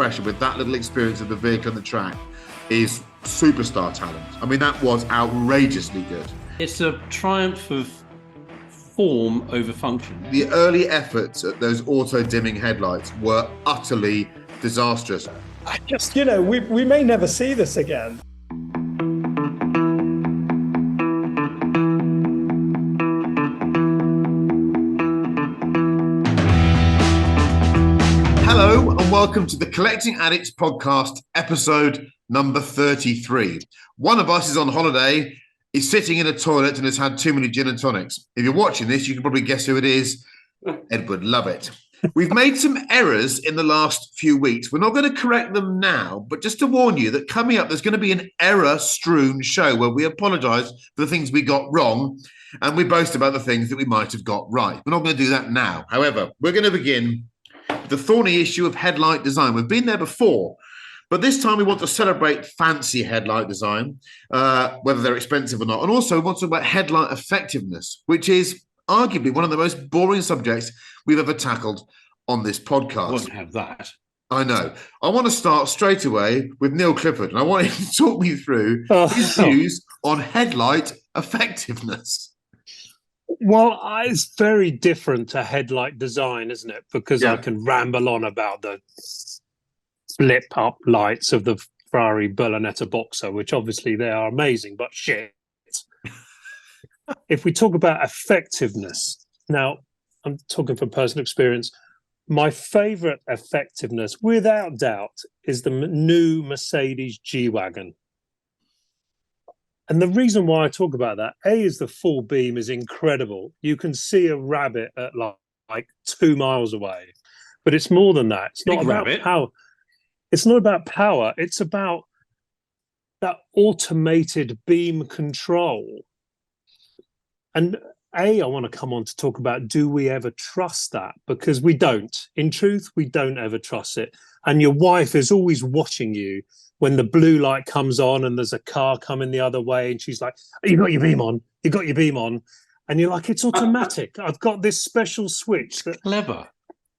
pressure with that little experience of the vehicle and the track is superstar talent. I mean, that was outrageously good. It's a triumph of form over function. The early efforts at those auto-dimming headlights were utterly disastrous. I just, we may never see this again. Hello and welcome to the Collecting Addicts podcast, episode number 33. One of us is on holiday, is sitting in a toilet and has had too many gin and tonics. If you're watching this, you can probably guess who it is. Edward Lovett. We've made some errors in the last few weeks. We're not going to correct them now, but just to warn you that coming up, there's going to be an error-strewn show where we apologise for the things we got wrong and we boast about the things that we might have got right. We're not going to do that now. However, we're going to begin with the thorny issue of headlight design. We've been there before, but this time we want to celebrate fancy headlight design, whether they're expensive or not. And also we want to talk about headlight effectiveness, which is arguably one of the most boring subjects we've ever tackled on this podcast. I won't have that. I know. I want to start straight away with Neil Clifford, and I want him to talk me through his views on headlight effectiveness. Well, it's very different to headlight design, isn't it? Because I can ramble on about the flip-up lights of the Ferrari Berlinetta Boxer, which obviously they are amazing, but shit. If we talk about effectiveness, now I'm talking from personal experience, my favourite effectiveness, without doubt, is the new Mercedes G-Wagon. And the reason why I talk about that, A, is the full beam is incredible. You can see a rabbit at like 2 miles away. But it's more than that. It's not about power. It's not about power. It's about that automated beam control. And I want to come on to talk about, do we ever trust that? Because we don't. In truth, we don't ever trust it. And your wife is always watching you when the blue light comes on and there's a car coming the other way and she's like, you got your beam on, you got your beam on. And you're like, it's automatic. I've got this special switch. Clever.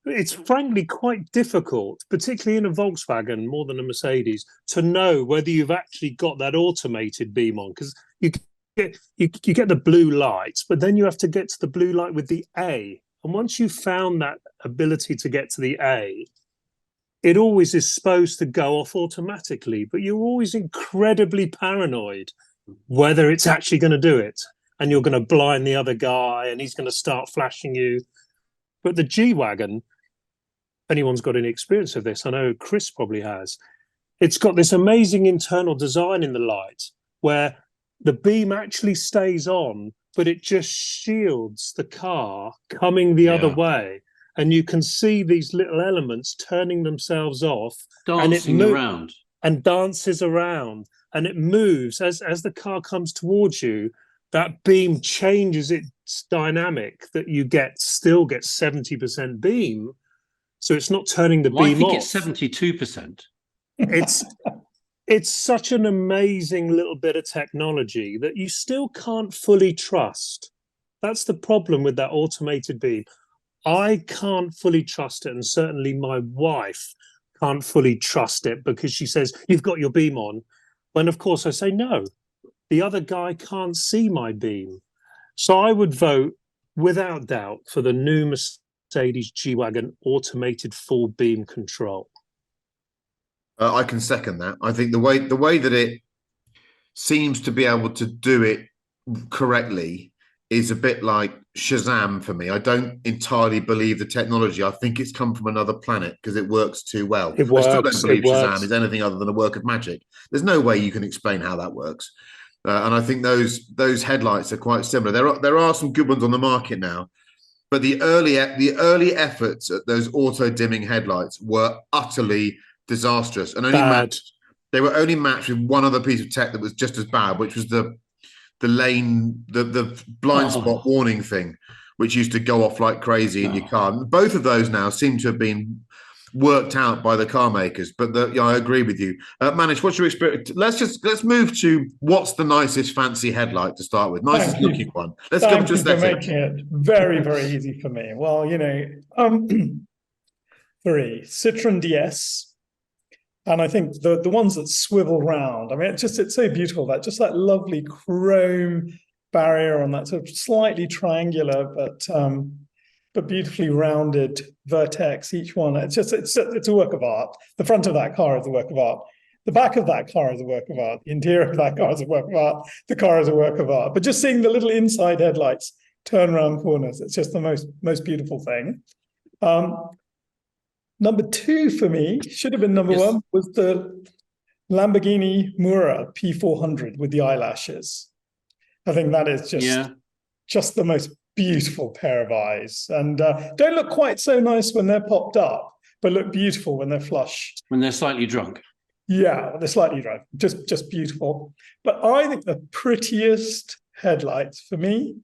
It's frankly quite difficult, particularly in a Volkswagen more than a Mercedes, to know whether you've actually got that automated beam on. Because you get the blue lights, but then you have to get to the blue light with the A. And once you've found that ability to get to the A, it always is supposed to go off automatically, but you're always incredibly paranoid whether it's actually going to do it. And you're going to blind the other guy and he's going to start flashing you. But the G-Wagon, if anyone's got any experience of this, I know Chris probably has, it's got this amazing internal design in the light where the beam actually stays on, but it just shields the car coming the other way. And you can see these little elements turning themselves off. Dancing around. And dances around. And it moves. As the car comes towards you, that beam changes its dynamic that you still get 70% beam. So it's not turning the beam off. I think it's 72%. It's such an amazing little bit of technology that you still can't fully trust. That's the problem with that automated beam. I can't fully trust it, and certainly my wife can't fully trust it because she says, you've got your beam on. When, of course, I say, no, the other guy can't see my beam. So I would vote, without doubt, for the new Mercedes G-Wagon automated full beam control. I can second that. I think the way that it seems to be able to do it correctly is a bit like Shazam for me. I don't entirely believe the technology. I think it's come from another planet because it works too well. I still don't believe Shazam is anything other than a work of magic. There's no way you can explain how that works. And I think those headlights are quite similar. There are some good ones on the market now, but the early efforts at those auto dimming headlights were utterly disastrous and they were only matched with one other piece of tech that was just as bad, which was the blind spot warning thing, which used to go off like crazy in your car. And both of those now seem to have been worked out by the car makers. But I agree with you. Manish, what's your experience? Let's move to what's the nicest fancy headlight to start with. Nicest looking one. Let's go to aesthetics. Thank you for making it very, very easy for me. Well, 3 Citroen DS, And I think the ones that swivel round, I mean, it's so beautiful, that lovely chrome barrier on that sort of slightly triangular but beautifully rounded vertex, each one. It's a work of art. The front of that car is a work of art. The back of that car is a work of art. The interior of that car is a work of art. The car is a work of art. But just seeing the little inside headlights turn around corners, it's just the most beautiful thing. Number two for me, should have been number one, was the Lamborghini Mura P400 with the eyelashes. I think that is just the most beautiful pair of eyes, and don't look quite so nice when they're popped up, but look beautiful when they're flush. When they're slightly drunk. Yeah, they're slightly drunk, just beautiful. But I think the prettiest headlights for me,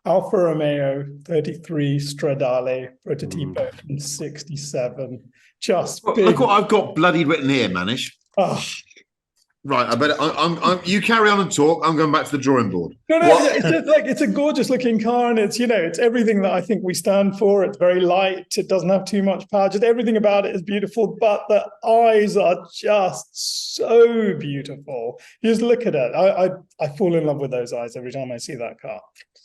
Alfa Romeo 33 Stradale prototipo in 67. Just big. Look what I've got bloody written here, Manish. Oh. Right, I better. You carry on and talk. I'm going back to the drawing board. No, it's just like, it's a gorgeous looking car, and it's everything that I think we stand for. It's very light. It doesn't have too much power. Just everything about it is beautiful. But the eyes are just so beautiful. You just look at it. I fall in love with those eyes every time I see that car.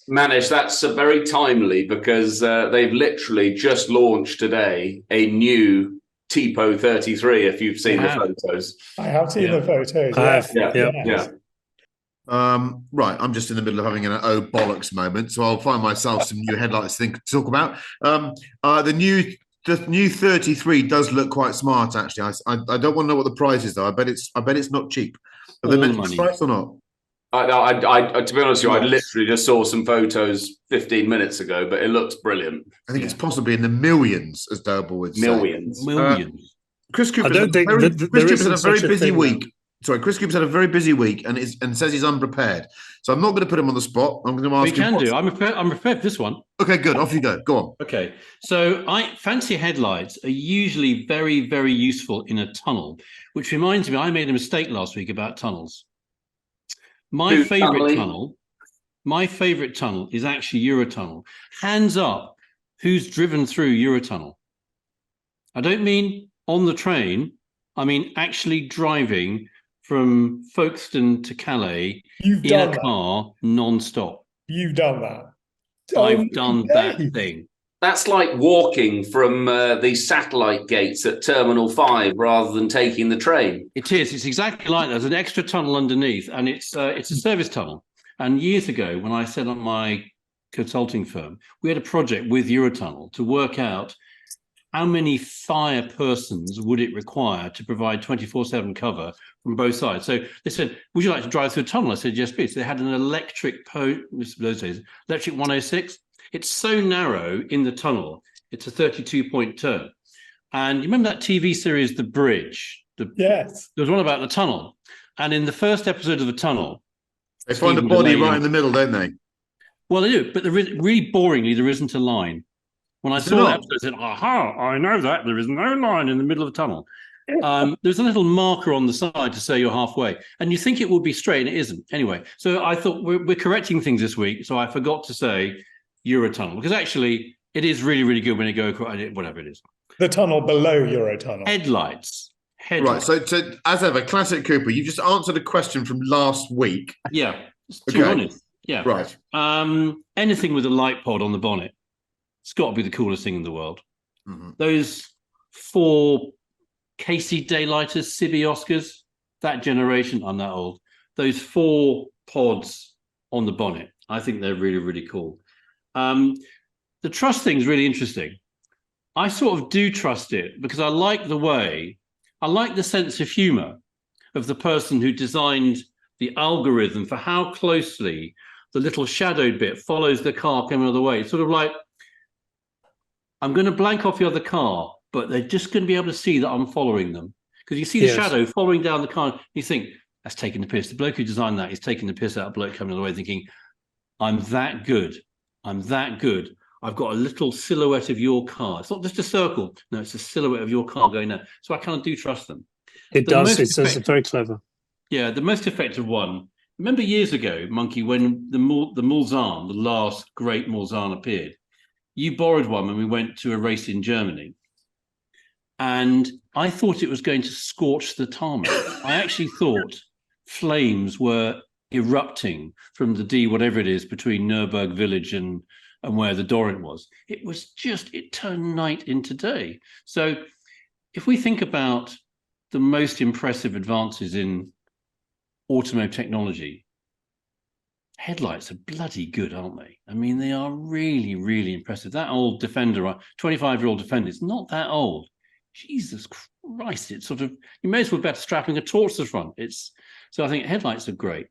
Manish, that's very timely, because they've literally just launched today a new Tipo 33, if you've seen the photos. I have seen the photos. Yeah. Right, I'm just in the middle of having an oh bollocks moment, so I'll find myself some new headlights to talk about. The new 33 does look quite smart, actually. I don't want to know what the price is, though. I bet it's not cheap. Are they meant to be priced or not? To be honest with you, I literally just saw some photos 15 minutes ago, but it looks brilliant. I think it's possibly in the millions, as Doble would say. Millions. Chris Cooper's had a very busy week. Sorry, Chris Cooper's had a very busy week and says he's unprepared. So I'm not going to put him on the spot. I'm going to ask him. We can do. I'm prepared for this one. Okay, good. Off you go. Go on. Okay. So fancy headlights are usually very, very useful in a tunnel, which reminds me, I made a mistake last week about tunnels. My favorite tunnel is actually Eurotunnel. Hands up, who's driven through Eurotunnel? I don't mean on the train. I mean actually driving from Folkestone to Calais in a car non-stop. You've done that. I've done that thing. That's like walking from the satellite gates at Terminal 5 rather than taking the train. It is. It's exactly like that. There's an extra tunnel underneath, and it's a service tunnel. And years ago, when I set up my consulting firm, we had a project with Eurotunnel to work out how many fire persons would it require to provide 24/7 cover from both sides. So they said, would you like to drive through a tunnel? I said, yes, please. So they had an electric those days, electric 106. It's so narrow in the tunnel. It's a 32-point turn. And you remember that TV series, The Bridge? Yes. There was one about the tunnel. And in the first episode of the tunnel, they find a body right in the middle, don't they? Well, they do. But really boringly, there isn't a line. When I saw that episode, I said, aha, I know that. There is no line in the middle of the tunnel. There's a little marker on the side to say you're halfway. And you think it would be straight, and it isn't. Anyway, so I thought we're correcting things this week. So I forgot to say Eurotunnel, because actually it is really, really good when you go across, whatever it is. The tunnel below Eurotunnel. Headlights. Right, so as ever, classic Cooper, you just answered a question from last week. Yeah, to be honest. Yeah. Right. Anything with a light pod on the bonnet, it's got to be the coolest thing in the world. Mm-hmm. Those 4 Casey Daylighters, Sibby Oscars, that generation, I'm that old. Those 4 pods on the bonnet, I think they're really, really cool. The trust thing is really interesting. I sort of do trust it because I like the sense of humor of the person who designed the algorithm for how closely the little shadowed bit follows the car coming the other way. It's sort of like, I'm going to blank off the other car, but they're just going to be able to see that I'm following them. Because you see the shadow following down the car, you think, that's taking the piss. The bloke who designed that is taking the piss out of the bloke coming the other way, thinking, I'm that good. I've got a little silhouette of your car. It's not just a circle. No, it's a silhouette of your car going there. So I kind of do trust them. It does. It's very clever. Yeah, the most effective one. Remember years ago, Monkey, when the Mulsanne, the last great Mulsanne appeared, you borrowed one when we went to a race in Germany. and I thought it was going to scorch the tarmac. I actually thought flames were erupting from the D, whatever it is, between Nuremberg Village and where the Dorint was. It turned night into day. So if we think about the most impressive advances in automotive technology, headlights are bloody good, aren't they? I mean, they are really, really impressive. That old Defender, 25-year-old Defender, it's not that old. Jesus Christ, it's sort of, you may as well be strapping a torch to the front. So I think headlights are great.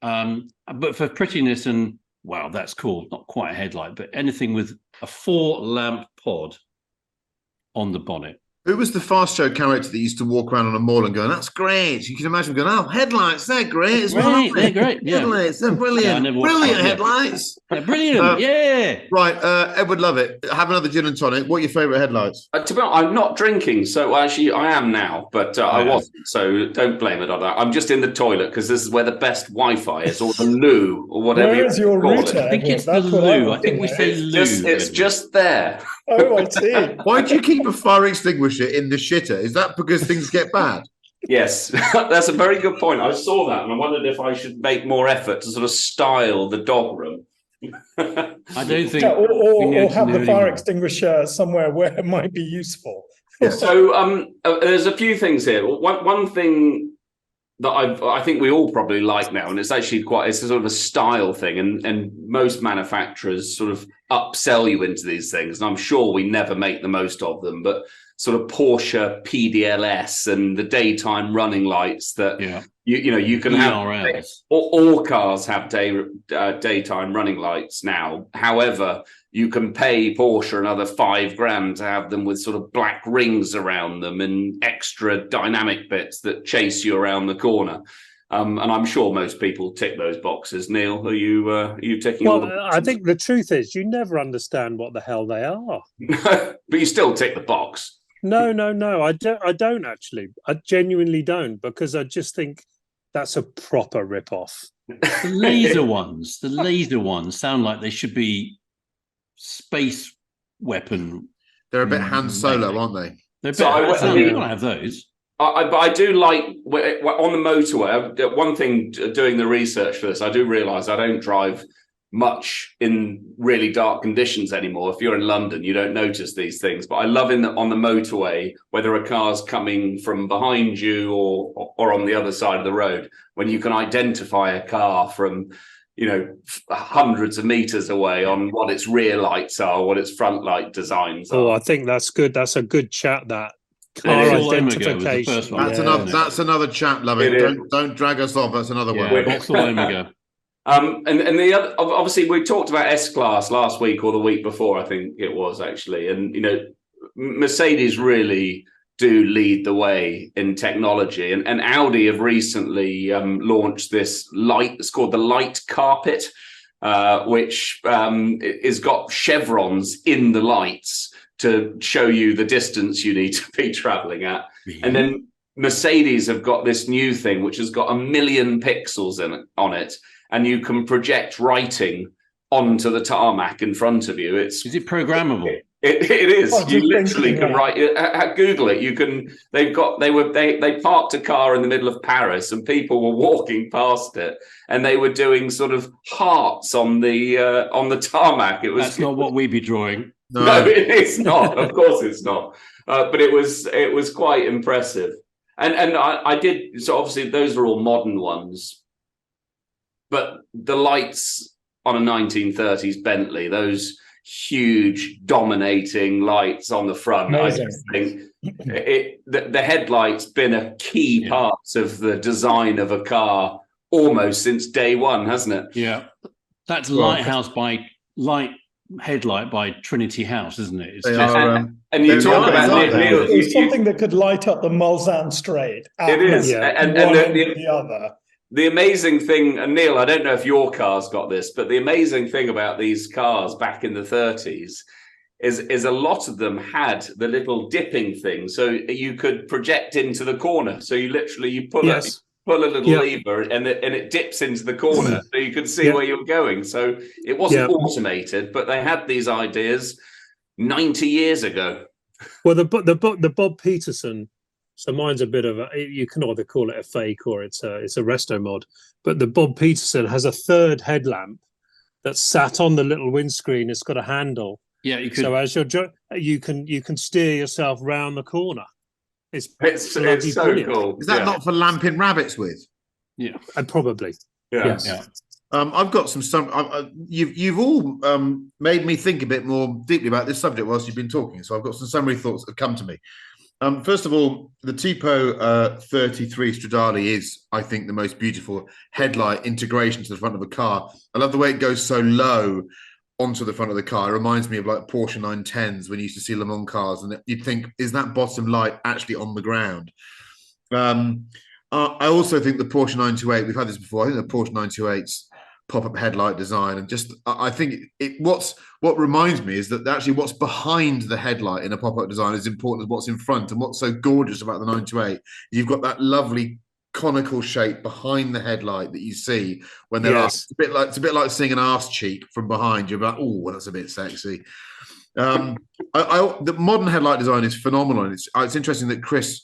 But for prettiness and, wow, that's cool. Not quite a headlight, but anything with a 4-lamp pod on the bonnet. Who was the fast show character that used to walk around on a mall and go, that's great? You can imagine going, oh, headlights, they're great as well. They're great. Yeah. Headlights, they're brilliant. Brilliant headlights. They're brilliant. Yeah. Right, Edward Lovett, have another gin and tonic. What are your favourite headlights? To be honest, I'm not drinking, so actually I am now, but I wasn't, so don't blame it on that. I'm just in the toilet because this is where the best Wi-Fi is, or the loo, or whatever. Where is your router? I think it's the loo. I think we say loo. It's just there. Oh, I see. Why do you keep a fire extinguisher in the shitter? Is that because things get bad? Yes, that's a very good point. I saw that and I wondered if I should make more effort to sort of style the dog room. I don't think... Or have the fire extinguisher somewhere where it might be useful. So there's a few things here. One thing that I think we all probably like now, and it's actually it's a sort of a style thing, and most manufacturers sort of upsell you into these things, and I'm sure we never make the most of them, but sort of Porsche PDLS and the daytime running lights that you can have. All cars have daytime running lights now. However, you can pay Porsche another $5,000 to have them with sort of black rings around them and extra dynamic bits that chase you around the corner. And I'm sure most people tick those boxes. Neil, are you ticking? Well, I think the truth is you never understand what the hell they are. But you still tick the box. No. I don't actually. I genuinely don't, because I just think that's a proper rip-off. The laser ones sound like they should be space weapon. They're a bit Han Solo, aren't they? You don't have those. But I do like on the motorway. One thing, doing the research for this, I do realise I don't drive much in really dark conditions anymore. If you're in London, you don't notice these things. But I love on the motorway, whether a car's coming from behind you or on the other side of the road, when you can identify a car from hundreds of meters away on what its rear lights are, what its front light designs are. Oh, I think that's good. That's a good chat, that. Car identification. That's another chat, love it. Don't drag us off. That's another one. Vauxhall Omega. And the other, obviously, we talked about S-Class last week or the week before, I think it was actually. And Mercedes really do lead the way in technology, and Audi have recently launched this light. It's called the Light Carpet, which is got chevrons in the lights to show you the distance you need to be traveling at. Mm-hmm. And then Mercedes have got this new thing which has got 1 million pixels on it, and you can project writing onto the tarmac in front of you. Is it programmable? It is. You literally can write. Google it. You can. They parked a car in the middle of Paris, and people were walking past it, and they were doing sort of hearts on the tarmac. That's not what we'd be drawing. No, it is not. Of course, it's not. But it was quite impressive, and I did. So obviously, those are all modern ones, but the lights on a 1930s Bentley, those huge dominating lights on the front. Amazing. I just think the headlight's been a key part of the design of a car almost since day one, hasn't it? Yeah, that's headlight by Trinity House, isn't it? It's and you talk about Neil, something that could light up the Mulsanne Strait. It is, and the other. The amazing thing, and Neil, I don't know if your car's got this, but the amazing thing about these cars back in the 30s is a lot of them had the little dipping thing, so you could project into the corner. So you pull a little lever, and it dips into the corner, so you could see where you're going. So it wasn't automated, but they had these ideas 90 years ago. Well, the Bob Peterson. So mine's a bit of a. You can either call it a fake or it's a resto mod. But the Bob Peterson has a third headlamp that's sat on the little windscreen. It's got a handle. Yeah, you could. So as you can steer yourself round the corner. It's so brilliant. cool. Is that not for lamping rabbits with? Yeah, probably. Yeah. Yes. Yeah. I've got some. You've all made me think a bit more deeply about this subject whilst you've been talking. So I've got some summary thoughts that have come to me. First of all, the Tipo 33 Stradale is, I think, the most beautiful headlight integration to the front of a car. I love the way it goes so low onto the front of the car. It reminds me of like Porsche 910s when you used to see Le Mans cars, and you'd think, is that bottom light actually on the ground? I also think the Porsche 928, we've had this before, I think the Porsche 928's pop-up headlight design, and just I think what reminds me is that actually what's behind the headlight in a pop-up design is important as what's in front. And what's so gorgeous about the 928, you've got that lovely conical shape behind the headlight that you see when they're it's a bit like seeing an arse cheek from behind. You're like, oh, that's a bit sexy. The modern headlight design is phenomenal, and it's interesting that Chris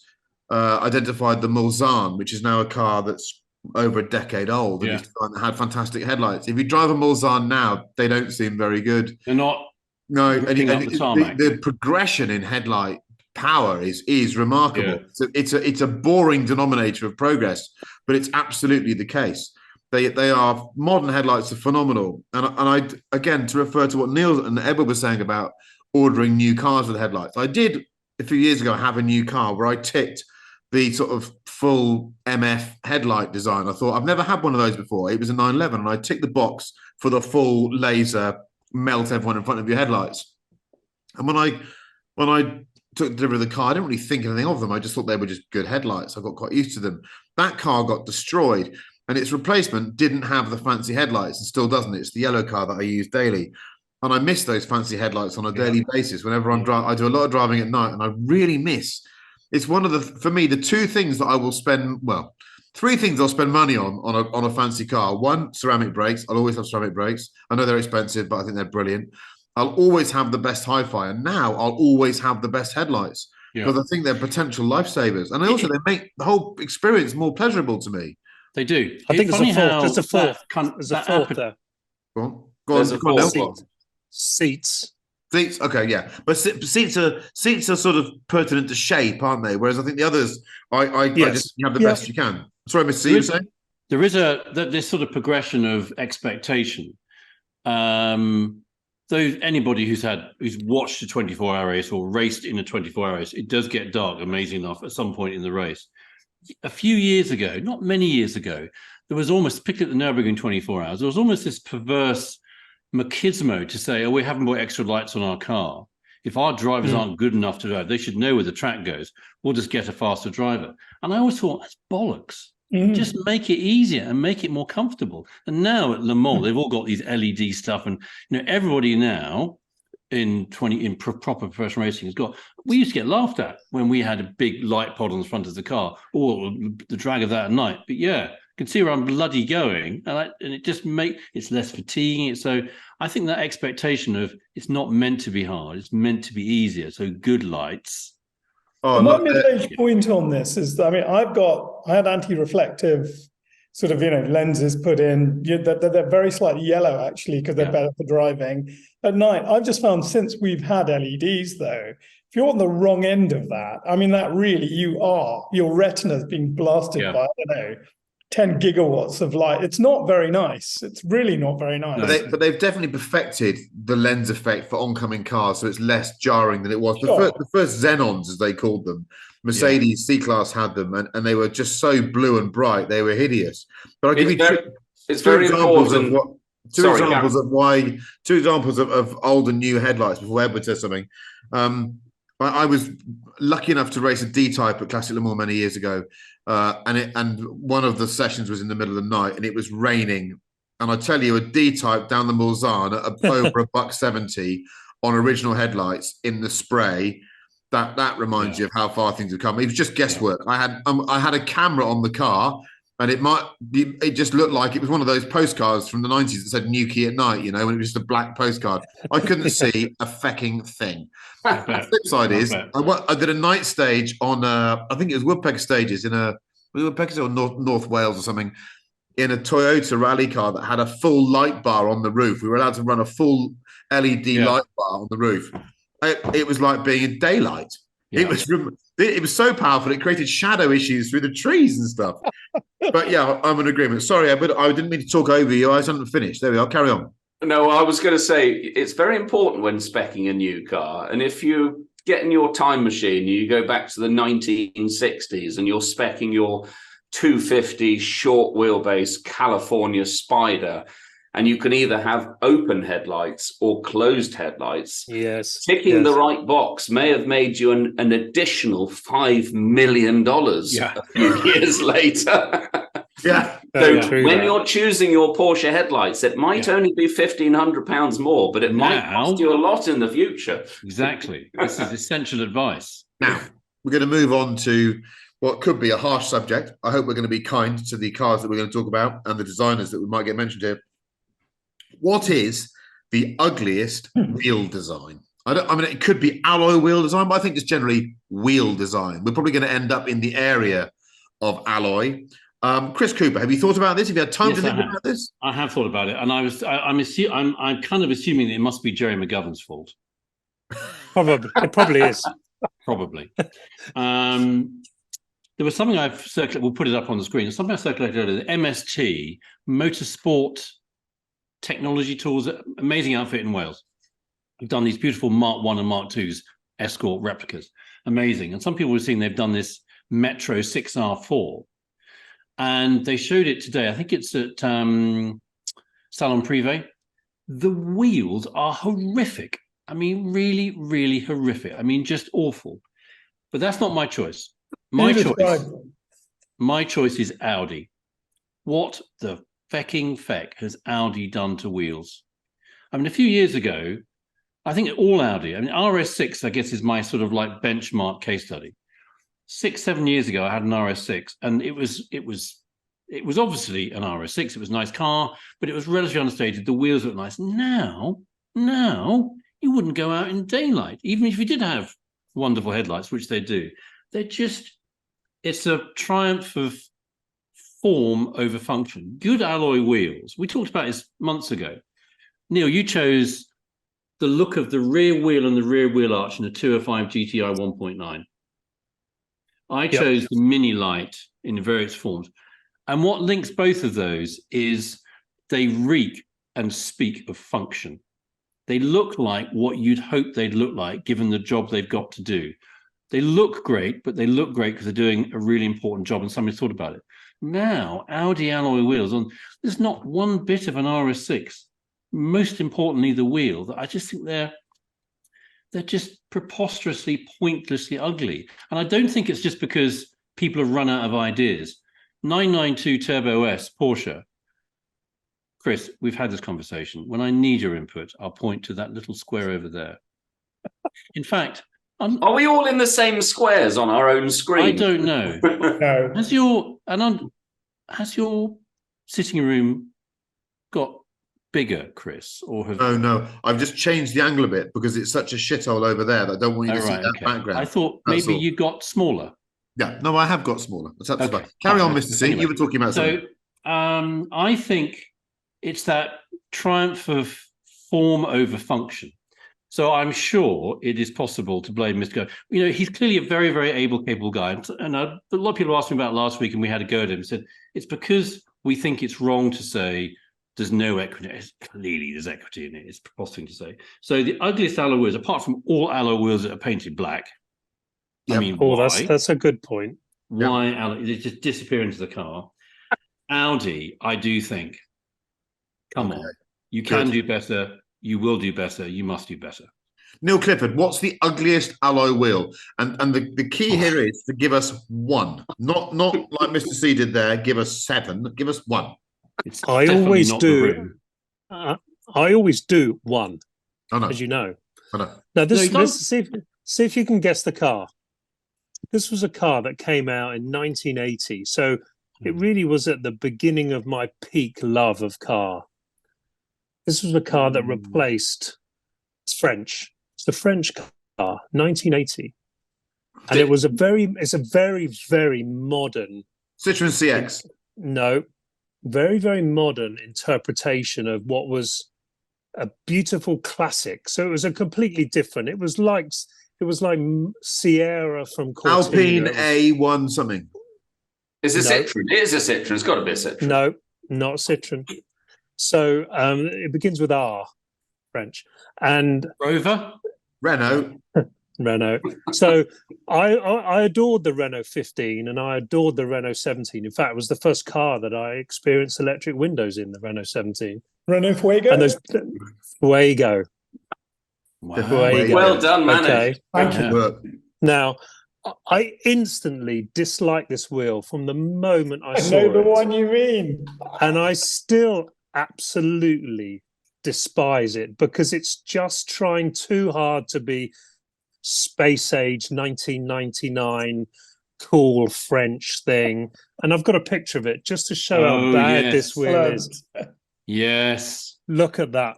identified the Mulsanne, which is now a car that's over a decade old, and had fantastic headlights. If you drive a Mulsanne now, they don't seem very good. They're not. No, and the progression in headlight power is remarkable. Yeah. So it's a boring denominator of progress, but it's absolutely the case. They are modern headlights are phenomenal. And I again, to refer to what Neil and Edward were saying about ordering new cars with headlights, I did a few years ago have a new car where I ticked the sort of full MF headlight design. I thought, I've never had one of those before. It was a 911, and I ticked the box for the full laser melt everyone in front of your headlights. And when I took delivery of the car, I didn't really think anything of them. I just thought they were just good headlights. I got quite used to them. That car got destroyed, and its replacement didn't have the fancy headlights, and still doesn't. It's the yellow car that I use daily. And I miss those fancy headlights on a daily basis. Whenever I'm driving, I do a lot of driving at night, and I really miss. It's one of for me, the two things that I will spend, three things I'll spend money on a fancy car. One, ceramic brakes. I'll always have ceramic brakes. I know they're expensive, but I think they're brilliant. I'll always have the best hi-fi, and now I'll always have the best headlights because I think they're potential lifesavers. And also, they make the whole experience more pleasurable to me. They do. I think there's a fourth. There's a fourth there. Go on. Seats. Seats, okay, yeah, but seats are sort of pertinent to shape, aren't they? Whereas I think the others, I just have the best you can. Sorry, Mr. C, you were saying? There is this sort of progression of expectation. Anybody who's watched a 24-hour race or raced in a 24-hour race, it does get dark, amazing enough, at some point in the race. A few years ago, not many years ago, there was almost, particularly at the Nürburgring 24 hours, there was almost this perverse machismo to say, we haven't got extra lights on our car. If our drivers aren't good enough to drive, they should know where the track goes. We'll just get a faster driver. And I always thought, that's bollocks. Just make it easier and make it more comfortable. And now at Le Mans, they've all got these LED stuff, and everybody now in proper professional racing has got. We used to get laughed at when we had a big light pod on the front of the car, or the drag of that at night. But can see where I'm bloody going, and it just it's less fatiguing. So I think that expectation of it's not meant to be hard, it's meant to be easier. So good lights. My mid-range point on this is that, I had anti-reflective sort of lenses put in. They're very slightly yellow actually because they're better for driving at night. I've just found since we've had LEDs though, if you're on the wrong end of that, that really your retina's being blasted by 10 gigawatts of light. It's not very nice. It's really not very nice. But they've definitely perfected the lens effect for oncoming cars, so it's less jarring than it was. The first Xenons, as they called them, Mercedes C-Class had them, and they were just so blue and bright, they were hideous. But I'll give you two examples of old and new headlights before Edward says something. I was lucky enough to race a D-Type at Classic Le Mans many years ago, and one of the sessions was in the middle of the night, and it was raining. And I tell you, a D-Type down the Mulsanne at over $170 on original headlights in the spray, that reminds you of how far things have come. It was just guesswork. I had a camera on the car, And it just looked like it was one of those postcards from the 90s that said Newquay at night, when it was just a black postcard. I couldn't see a fecking thing. The flip side is, I did a night stage on, I think it was Woodpecker Stages Woodpecker or North Wales or something, in a Toyota rally car that had a full light bar on the roof. We were allowed to run a full LED light bar on the roof. It was like being in daylight. Yeah. It was so powerful, it created shadow issues through the trees and stuff. But yeah, I'm in agreement. Sorry, but I didn't mean to talk over you. I hadn't finished. There we are. Carry on. No, I was going to say it's very important when speccing a new car. And if you get in your time machine, you go back to the 1960s and you're speccing your 250 short wheelbase California Spider, and you can either have open headlights or closed headlights. Yes. Ticking the right box may have made you an additional $5 million a few years later. Yeah. So when you're choosing your Porsche headlights, it might only be £1,500 more, but it might cost you a lot in the future. Exactly. This is essential advice. Now, we're going to move on to what could be a harsh subject. I hope we're going to be kind to the cars that we're going to talk about and the designers that we might get mentioned here. What is the ugliest wheel design? I mean, it could be alloy wheel design, but I think it's generally wheel design. We're probably going to end up in the area of alloy. Chris Cooper, have you thought about this? Have you had time to think about this? I have thought about it, and I'm kind of assuming that it must be Jerry McGovern's fault. Probably, it probably is. Probably. There was something I've circulated. We'll put it up on the screen. Something I circulated earlier. The MST Motorsport Technology Tools, amazing outfit in Wales. We've done these beautiful Mark 1 and Mark 2's Escort replicas. Amazing. And some people were seeing they've done this Metro 6R4. And they showed it today. I think it's at Salon Privé. The wheels are horrific. I mean, really, really horrific. I mean, just awful. But that's not my choice. My choice is Audi. What the fecking feck has Audi done to wheels? I mean, a few years ago, I think all Audi, I mean, RS6, I guess, is my sort of like benchmark case study. 6-7 years ago, I had an RS6, and it was obviously an RS6. It was a nice car, but it was relatively understated. The wheels looked nice. Now you wouldn't go out in daylight, even if you did have wonderful headlights, which they do. It's a triumph of form over function. Good alloy wheels. We talked about this months ago. Neil, you chose the look of the rear wheel and the rear wheel arch in a 205 GTI 1.9. I chose the mini light in various forms. And what links both of those is they reek and speak of function. They look like what you'd hope they'd look like given the job they've got to do. They look great, but they look great because they're doing a really important job and somebody's thought about it. Now, Audi alloy wheels, there's not one bit of an RS6. Most importantly, the wheel. I just think they're just preposterously, pointlessly ugly. And I don't think it's just because people have run out of ideas. 992 Turbo S Porsche. Chris, we've had this conversation. When I need your input, I'll point to that little square over there. In fact, are we all in the same squares on our own screen? I don't know. No. Has your sitting room got bigger, Chris? Or have... No. I've just changed the angle a bit because it's such a shithole over there that I don't want you to see that background. I thought maybe you got smaller. Yeah, no, I have got smaller. That's absolutely fine. Carry on, Mr. C. Anyway, you were talking about something. So I think it's that triumph of form over function. So I'm sure it is possible to blame Mr. Go. You know, he's clearly a very, very able, capable guy. And a lot of people asked me about last week, and we had a go at him. Said it's because we think it's wrong to say there's no equity. Clearly, there's equity in it. It's preposterous to say. So the ugliest alloy wheels, apart from all alloy wheels that are painted black. Yep. I mean, that's a good point. Why alloy? They just disappear into the car. Audi, I do think. Come on, you can do better. You will do better. You must do better. Neil Clifford, what's the ugliest alloy wheel? And the key here is to give us one, not like Mr. C did there. Give us 7. Give us 1. I always do. I always do 1. I know. As you know. I know. Now see if you can guess the car. This was a car that came out in 1980. So It really was at the beginning of my peak love of car. This was a car that replaced, it's French. It's the French car, 1980. And it's a very, very modern Citroen CX. No, very, very modern interpretation of what was a beautiful classic. So it was a completely different. It was like Sierra from Cortina. Alpine A1 something. It's a Citroen. It is a Citroen. It's got to be a Citroen. No, not Citroen. So it begins with R, French, and Rover, Renault. So I adored the Renault 15 and I adored the Renault 17. In fact, it was the first car that I experienced electric windows in, the Renault 17. Renault Fuego? And those Fuego. wow. Fuego. Well done, man. Okay. Thank you. Work. Now, I instantly disliked this wheel from the moment I saw know the it. one you mean. And I still absolutely despise it because it's just trying too hard to be space age 1999 cool French thing. And I've got a picture of it just to show how bad this wheel is. Yes. Look at that.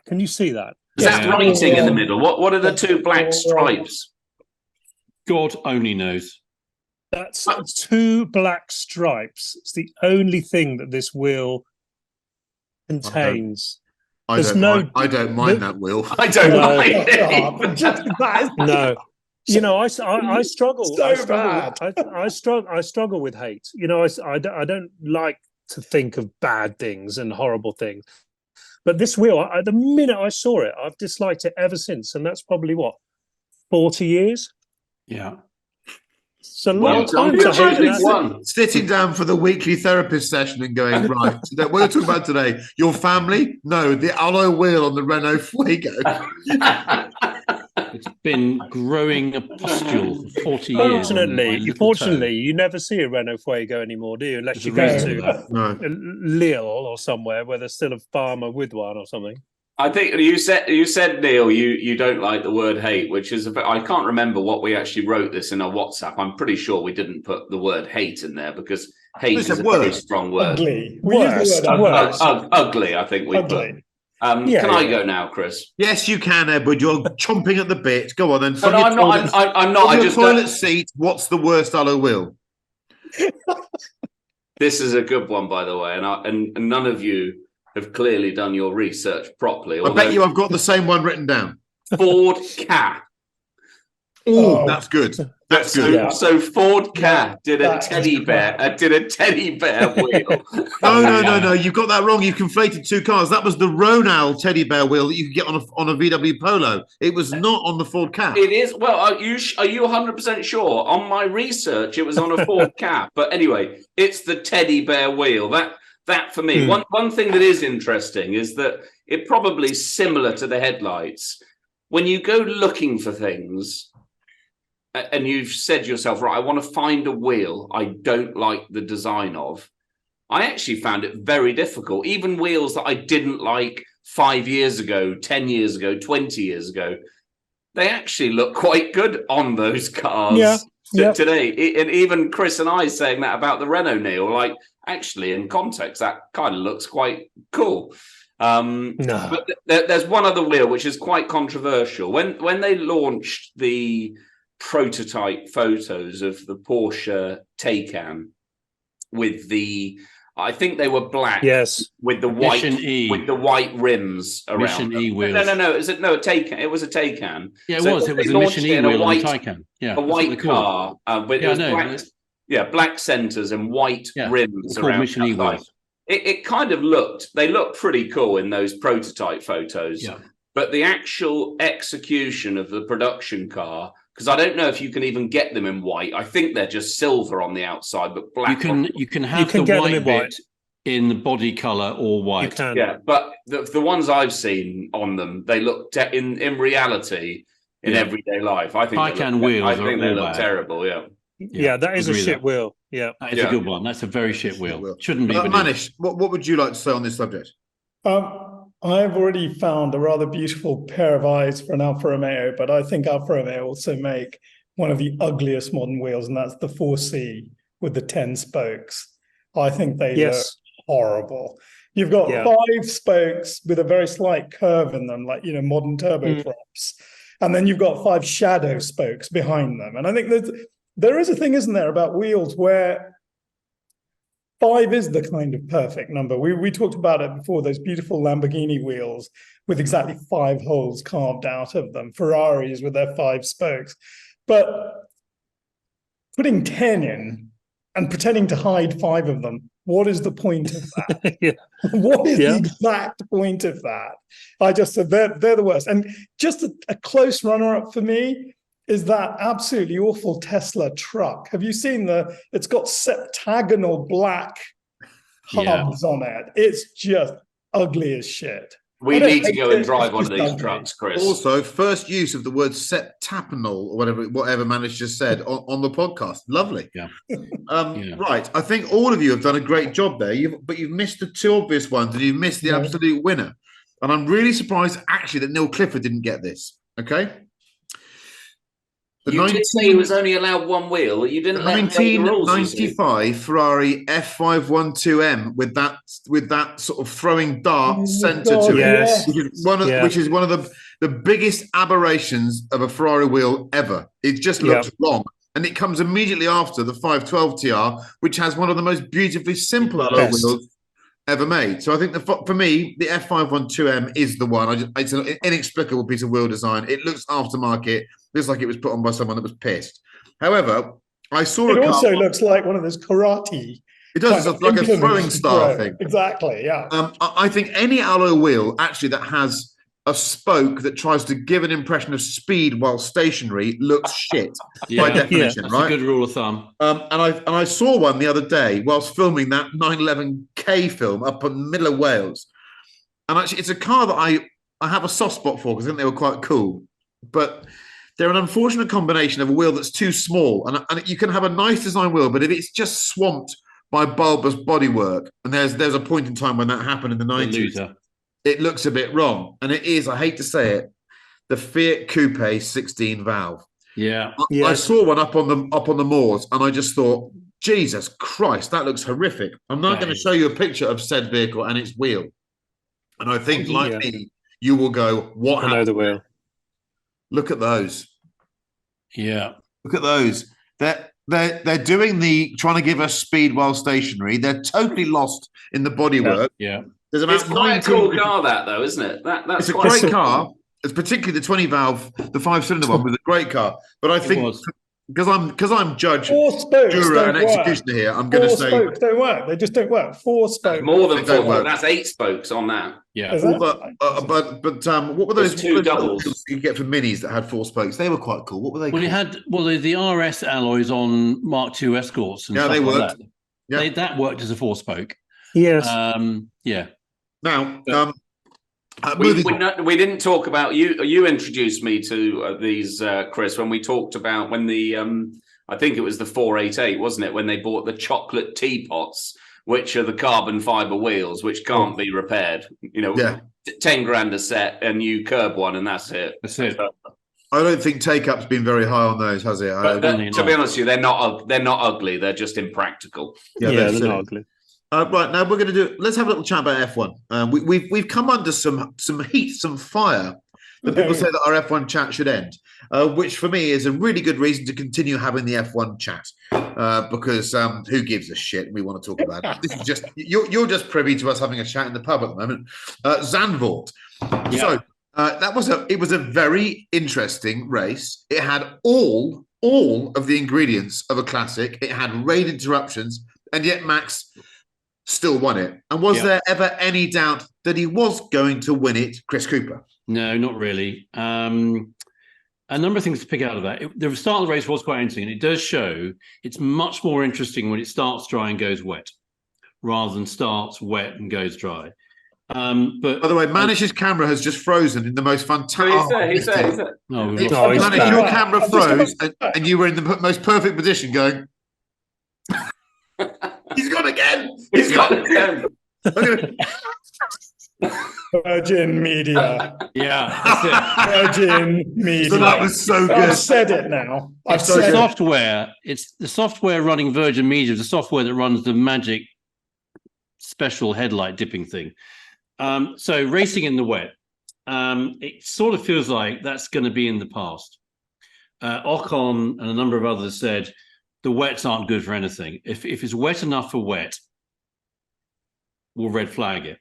Can you see that? Is that writing in the middle? What are the two black stripes? God only knows. That's two black stripes. It's the only thing that this wheel contains. I don't mind that wheel. I don't mind it. No. You know, I struggle. So bad. I struggle with hate. You know, I don't like to think of bad things and horrible things. But this wheel, the minute I saw it, I've disliked it ever since. And that's probably 40 years? Yeah. It's a long time to hate that. Sitting down for the weekly therapist session and going, right, what are we talking about today? Your family? No, the alloy wheel on the Renault Fuego. It's been growing a pustule for 40 years. Fortunately, you never see a Renault Fuego anymore, do you? Unless you go to Lille or somewhere where there's still a farmer with one or something. I think you said Neil, you don't like the word hate, which is I can't remember what we actually wrote this in our WhatsApp. I'm pretty sure we didn't put the word hate in there because hate is a very strong word. Ugly. Ugly, I think we put. Can I go now, Chris? Yes, you can, Edward. You're chomping at the bit. Go on then. No, I'm not. I'm not. On your toilet seat, what's the worst alloy wheel? This is a good one, by the way, and none of you have clearly done your research properly. I bet you I've got the same one written down. Ford Ka. Oh, that's good. That's good. Yeah. So Ford Ka did a teddy bear wheel. No. You've got that wrong. You've conflated two cars. That was the Ronal teddy bear wheel that you could get on a VW Polo. It was not on the Ford Ka. It is. Well, are you 100% sure? On my research, it was on a Ford Ka. But anyway, it's the teddy bear wheel. That for me, one thing that is interesting is that it probably is similar to the headlights. When you go looking for things and you've said to yourself, right, I want to find a wheel I don't like the design of, I actually found it very difficult. Even wheels that I didn't like 5 years ago, 10 years ago, 20 years ago, they actually look quite good on those cars today. And even Chris and I saying that about the Renault, Neil, like, actually, in context, that kind of looks quite cool. But there's one other wheel which is quite controversial. When they launched the prototype photos of the Porsche Taycan with I think they were black, with the white rims around. Mission E wheels. No. A Taycan. It was a Taycan. Yeah, it was. It was a Mission E wheel on a Taycan. Yeah, a white car. Black centers and white rims around. Mission E wheels. It kind of they looked pretty cool in those prototype photos. Yeah. But the actual execution of the production car, because I don't know if you can even get them in white. I think they're just silver on the outside, but black. You can have the white bit in the body color or white. You can. Yeah, but the ones I've seen on them, they look in reality in everyday life. I think they look terrible. Yeah. Yeah, that is a shit wheel. Yeah, that is a good one. That's a very shit wheel. Shouldn't be. Manish, what would you like to say on this subject? I've already found a rather beautiful pair of eyes for an Alfa Romeo, but I think Alfa Romeo also make one of the ugliest modern wheels, and that's the 4C with the 10 spokes. I think they look Yes. horrible. You've got Yeah. 5 spokes with a very slight curve in them, like, modern turboprops. And then you've got 5 shadow spokes behind them. And I think there is a thing, isn't there, about wheels where 5 is the kind of perfect number. We talked about it before, those beautiful Lamborghini wheels with exactly 5 holes carved out of them, Ferraris with their 5 spokes. But putting 10 in and pretending to hide 5 of them, what is the point of that? Yeah. What is the exact point of that? I just said they're the worst. And just a close runner-up for me is that absolutely awful Tesla truck. Have you seen it's got septagonal black hubs on it. It's just ugly as shit. We need to go and drive one of these ugly. trucks, Chris. Also, first use of the word septapanal or whatever Manish just said on the podcast. Lovely. Yeah. Right. I think all of you have done a great job there. But you've missed the 2 obvious ones, and you've missed the absolute winner. And I'm really surprised actually that Neil Clifford didn't get this. Okay. You did say he was only allowed 1 wheel. You didn't let him break the rules. 1995 Ferrari F512M with that sort of throwing dart center to Yes. it, which is one of the biggest aberrations of a Ferrari wheel ever. It just looks wrong. And it comes immediately after the 512 TR, which has one of the most beautifully simple alloy wheels ever made. So I think for me, the F512M is the one. It's an inexplicable piece of wheel design. It looks aftermarket. Looks like it was put on by someone that was pissed. However, I saw it also looks like one of those karate. It does. It's like a throwing star thing. Exactly, yeah. I think any alloy wheel actually that has a spoke that tries to give an impression of speed while stationary looks shit by definition, that's right? a good rule of thumb. And I saw one the other day whilst filming that 911K film up in the middle of Wales. And actually, it's a car that I have a soft spot for because I think they were quite cool. But they're an unfortunate combination of a wheel that's too small. And you can have a nice design wheel, but if it's just swamped by bulbous bodywork, and there's a point in time when that happened in the 90s, it looks a bit wrong. And it is, I hate to say it, the Fiat Coupe 16 valve. Yeah. I saw one up on the moors, and I just thought, Jesus Christ, that looks horrific. I'm not going to show you a picture of said vehicle and its wheel. And I think, like me, you will go, what happened? I know the wheel. Look at those. Yeah. Look at those. They're doing trying to give us speed while stationary. They're totally lost in the bodywork. Yeah. There's about it's quite a cool car, that though, isn't it? That's a great car. It's particularly the 20 valve, the 5-cylinder one was a great car. But I think because I'm judge, juror, and executioner here, I'm going to say 4 spokes don't work. They just don't work. 4 spokes. That's more than 4. That's 8 spokes on that. Yeah. But what were those 2 doubles you get for minis that had 4 spokes? They were quite cool. What were they? Well, called? the RS alloys on Mark II Escorts and stuff they like worked. that. That worked as a 4 spoke. Yes. Yeah. Now, we didn't talk about you. You introduced me to these, Chris, when we talked about when the I think it was the 488, wasn't it? When they bought the chocolate teapots, which are the carbon fiber wheels, which can't be repaired. 10 grand a set, and you curb one, and that's it. That's it. I don't think take-up's been very high on those, has it? To be honest with you, they're not ugly. They're just impractical. They're not ugly. Right, now we're going to let's have a little chat about F1. We've come under some heat, some fire that people say that our F1 chat should end, which for me is a really good reason to continue having the F1 chat because who gives a shit? We want to talk about it. This is just you're just privy to us having a chat in the pub at the moment. Zandvoort. Yeah. So it was a very interesting race. It had all of the ingredients of a classic. It had rain interruptions, and yet Max still won it. And was there ever any doubt that he was going to win it, Chris Cooper? No, not really. A number of things to pick out of that. The start of the race was quite interesting, and it does show it's much more interesting when it starts dry and goes wet, rather than starts wet and goes dry. But by the way, Manish's camera has just frozen in the most fantastic. He said. Manish, your camera froze, and you were in the most perfect position, going. He's gone again. He's gone again. Virgin Media. Yeah, that's it. Virgin Media. So that was so good. I've said it now. It's the software running Virgin Media, the software that runs the magic special headlight dipping thing. So racing in the wet, it sort of feels like that's going to be in the past. Ocon and a number of others said the wets aren't good for anything. If it's wet enough for wet, we'll red flag it.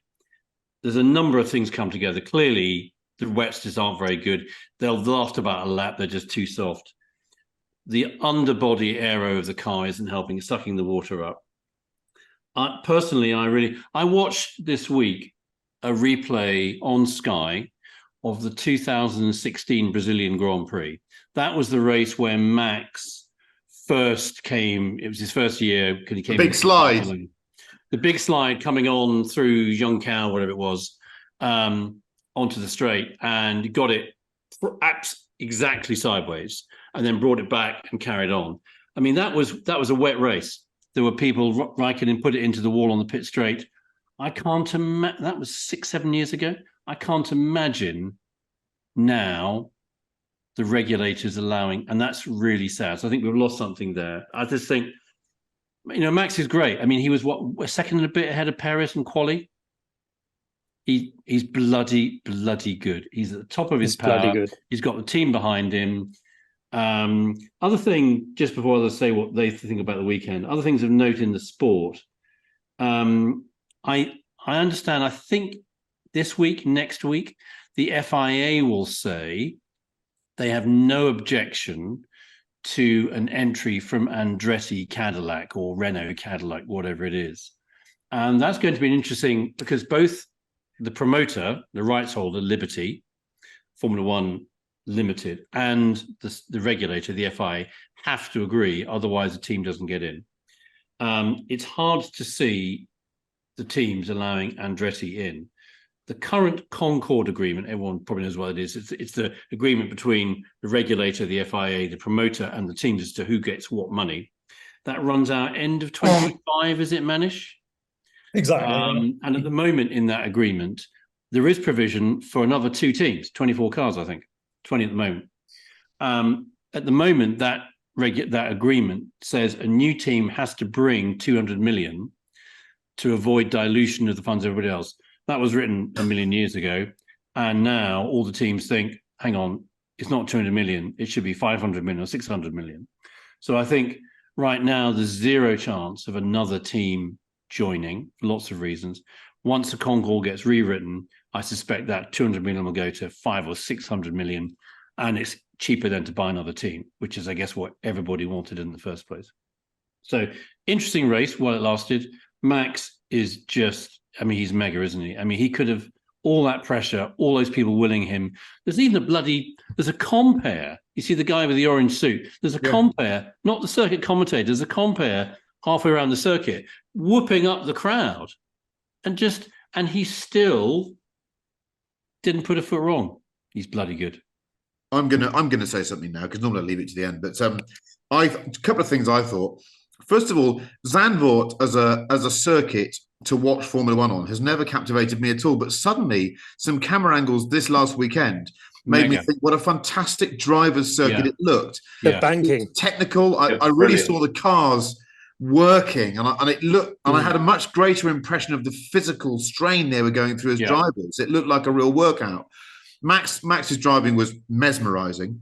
There's a number of things come together. Clearly, the wets just aren't very good. They'll last about a lap. They're just too soft. The underbody aero of the car isn't helping, sucking the water up. Personally, I watched this week a replay on Sky of the 2016 Brazilian Grand Prix. That was the race where Max first came. It was his first year because he came. The big slide. The big slide coming on through Junção, whatever it was, onto the straight, and got it exactly sideways, and then brought it back and carried on. I mean, that was a wet race. There were people Raikkonen put it into the wall on the pit straight. I can't imagine. That was 6-7 years ago. I can't imagine now the regulators allowing, and that's really sad. So I think we've lost something there. I just think, Max is great. I mean, he was a second and a bit ahead of Perez in quali. He's bloody good. He's at the top of his power. Bloody good. He's got the team behind him. Other thing, just before others say what they think about the weekend, other things of note in the sport. I understand, I think next week, the FIA will say they have no objection to an entry from Andretti Cadillac or Renault Cadillac, whatever it is. And that's going to be interesting because both the promoter, the rights holder, Liberty, Formula One Limited, and the regulator, the FIA, have to agree, otherwise the team doesn't get in. It's hard to see the teams allowing Andretti in. The current Concord agreement, everyone probably knows what it is. It's the agreement between the regulator, the FIA, the promoter, and the teams as to who gets what money. That runs out end of 2025, is it, Manish? Exactly. And at the moment in that agreement, there is provision for another 2 teams, 24 cars, I think, 20 at the moment. At the moment, that agreement says a new team has to bring 200 million to avoid dilution of the funds of everybody else. That was written a million years ago. And now all the teams think, hang on, it's not 200 million. It should be 500 million or 600 million. So I think right now there's zero chance of another team joining for lots of reasons. Once the Concord gets rewritten, I suspect that 200 million will go to 500 or 600 million. And it's cheaper than to buy another team, which is, I guess, what everybody wanted in the first place. So interesting race while it lasted. Max is just, he's mega, isn't he? He could have all that pressure, all those people willing him. There's even there's a compere. You see the guy with the orange suit. There's a compere, not the circuit commentator. There's a compere halfway around the circuit, whooping up the crowd. And he still didn't put a foot wrong. He's bloody good. I'm gonna say something now because normally I leave it to the end. But a couple of things I thought. First of all, Zandvoort as a circuit to watch Formula One on has never captivated me at all. But suddenly, some camera angles this last weekend made me think what a fantastic driver's circuit it looked. The banking, technical. I really saw the cars working, and it looked. And I had a much greater impression of the physical strain they were going through as drivers. It looked like a real workout. Max's driving was mesmerizing.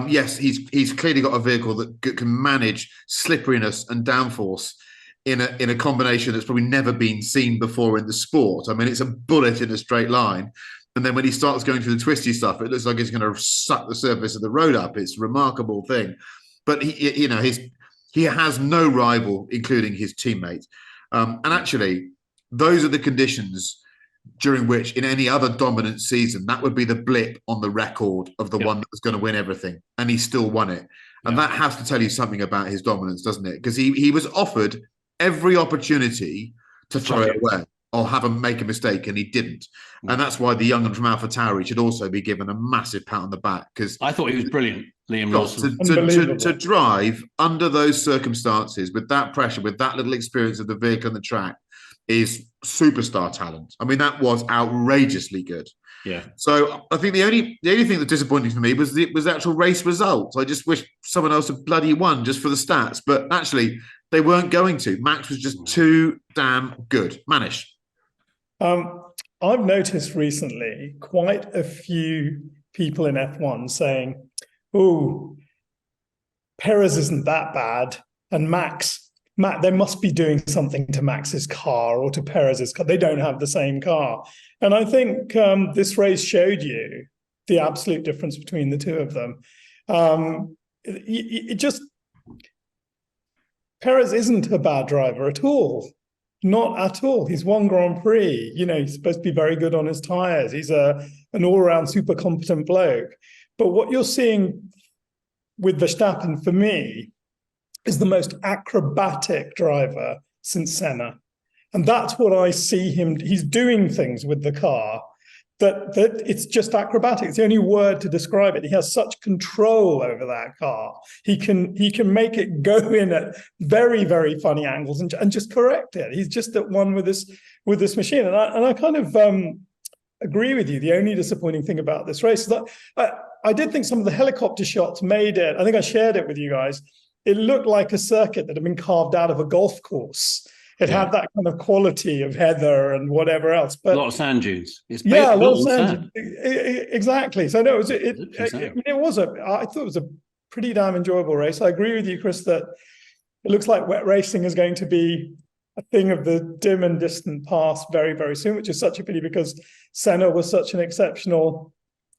Yes, he's clearly got a vehicle that can manage slipperiness and downforce in a combination that's probably never been seen before in the sport. It's a bullet in a straight line, and then when he starts going through the twisty stuff, it looks like he's going to suck the surface of the road up. It's a remarkable thing, but he has no rival, including his teammate. And actually, those are the conditions during which, in any other dominant season, that would be the blip on the record of the one that was going to win everything, and he still won it. And that has to tell you something about his dominance, doesn't it? Because he was offered every opportunity to throw it away or make a mistake, and he didn't. And that's why the young one from AlphaTauri should also be given a massive pat on the back. Because I thought he was brilliant, Liam Lawson. To drive under those circumstances, with that pressure, with that little experience of the vehicle and the track, is superstar talent. That was outrageously good. Yeah. So I think the only thing that disappointed for me was the actual race results. I just wish someone else had bloody won just for the stats, but actually they weren't going to. Max was just too damn good. Manish. I've noticed recently quite a few people in F1 saying, "Oh, Perez isn't that bad," and Max, they must be doing something to Max's car or to Perez's car. They don't have the same car. And I think this race showed you the absolute difference between the two of them. Perez isn't a bad driver at all. Not at all. He's won Grand Prix. He's supposed to be very good on his tires. He's an all-around super competent bloke. But what you're seeing with Verstappen, for me, is the most acrobatic driver since Senna. And that's what I see him. He's doing things with the car that it's just acrobatic. It's the only word to describe it. He has such control over that car. He can make it go in at very, very funny angles and just correct it. He's just at one with this machine. And I kind of agree with you. The only disappointing thing about this race is that I did think some of the helicopter shots made it. I think I shared it with you guys. It looked like a circuit that had been carved out of a golf course. It had that kind of quality of heather and whatever else. But a lot of sand dunes. It's a lot of sand. Exactly. So no, I thought it was a pretty damn enjoyable race. I agree with you, Chris, that it looks like wet racing is going to be a thing of the dim and distant past very, very soon, which is such a pity because Senna was such an exceptional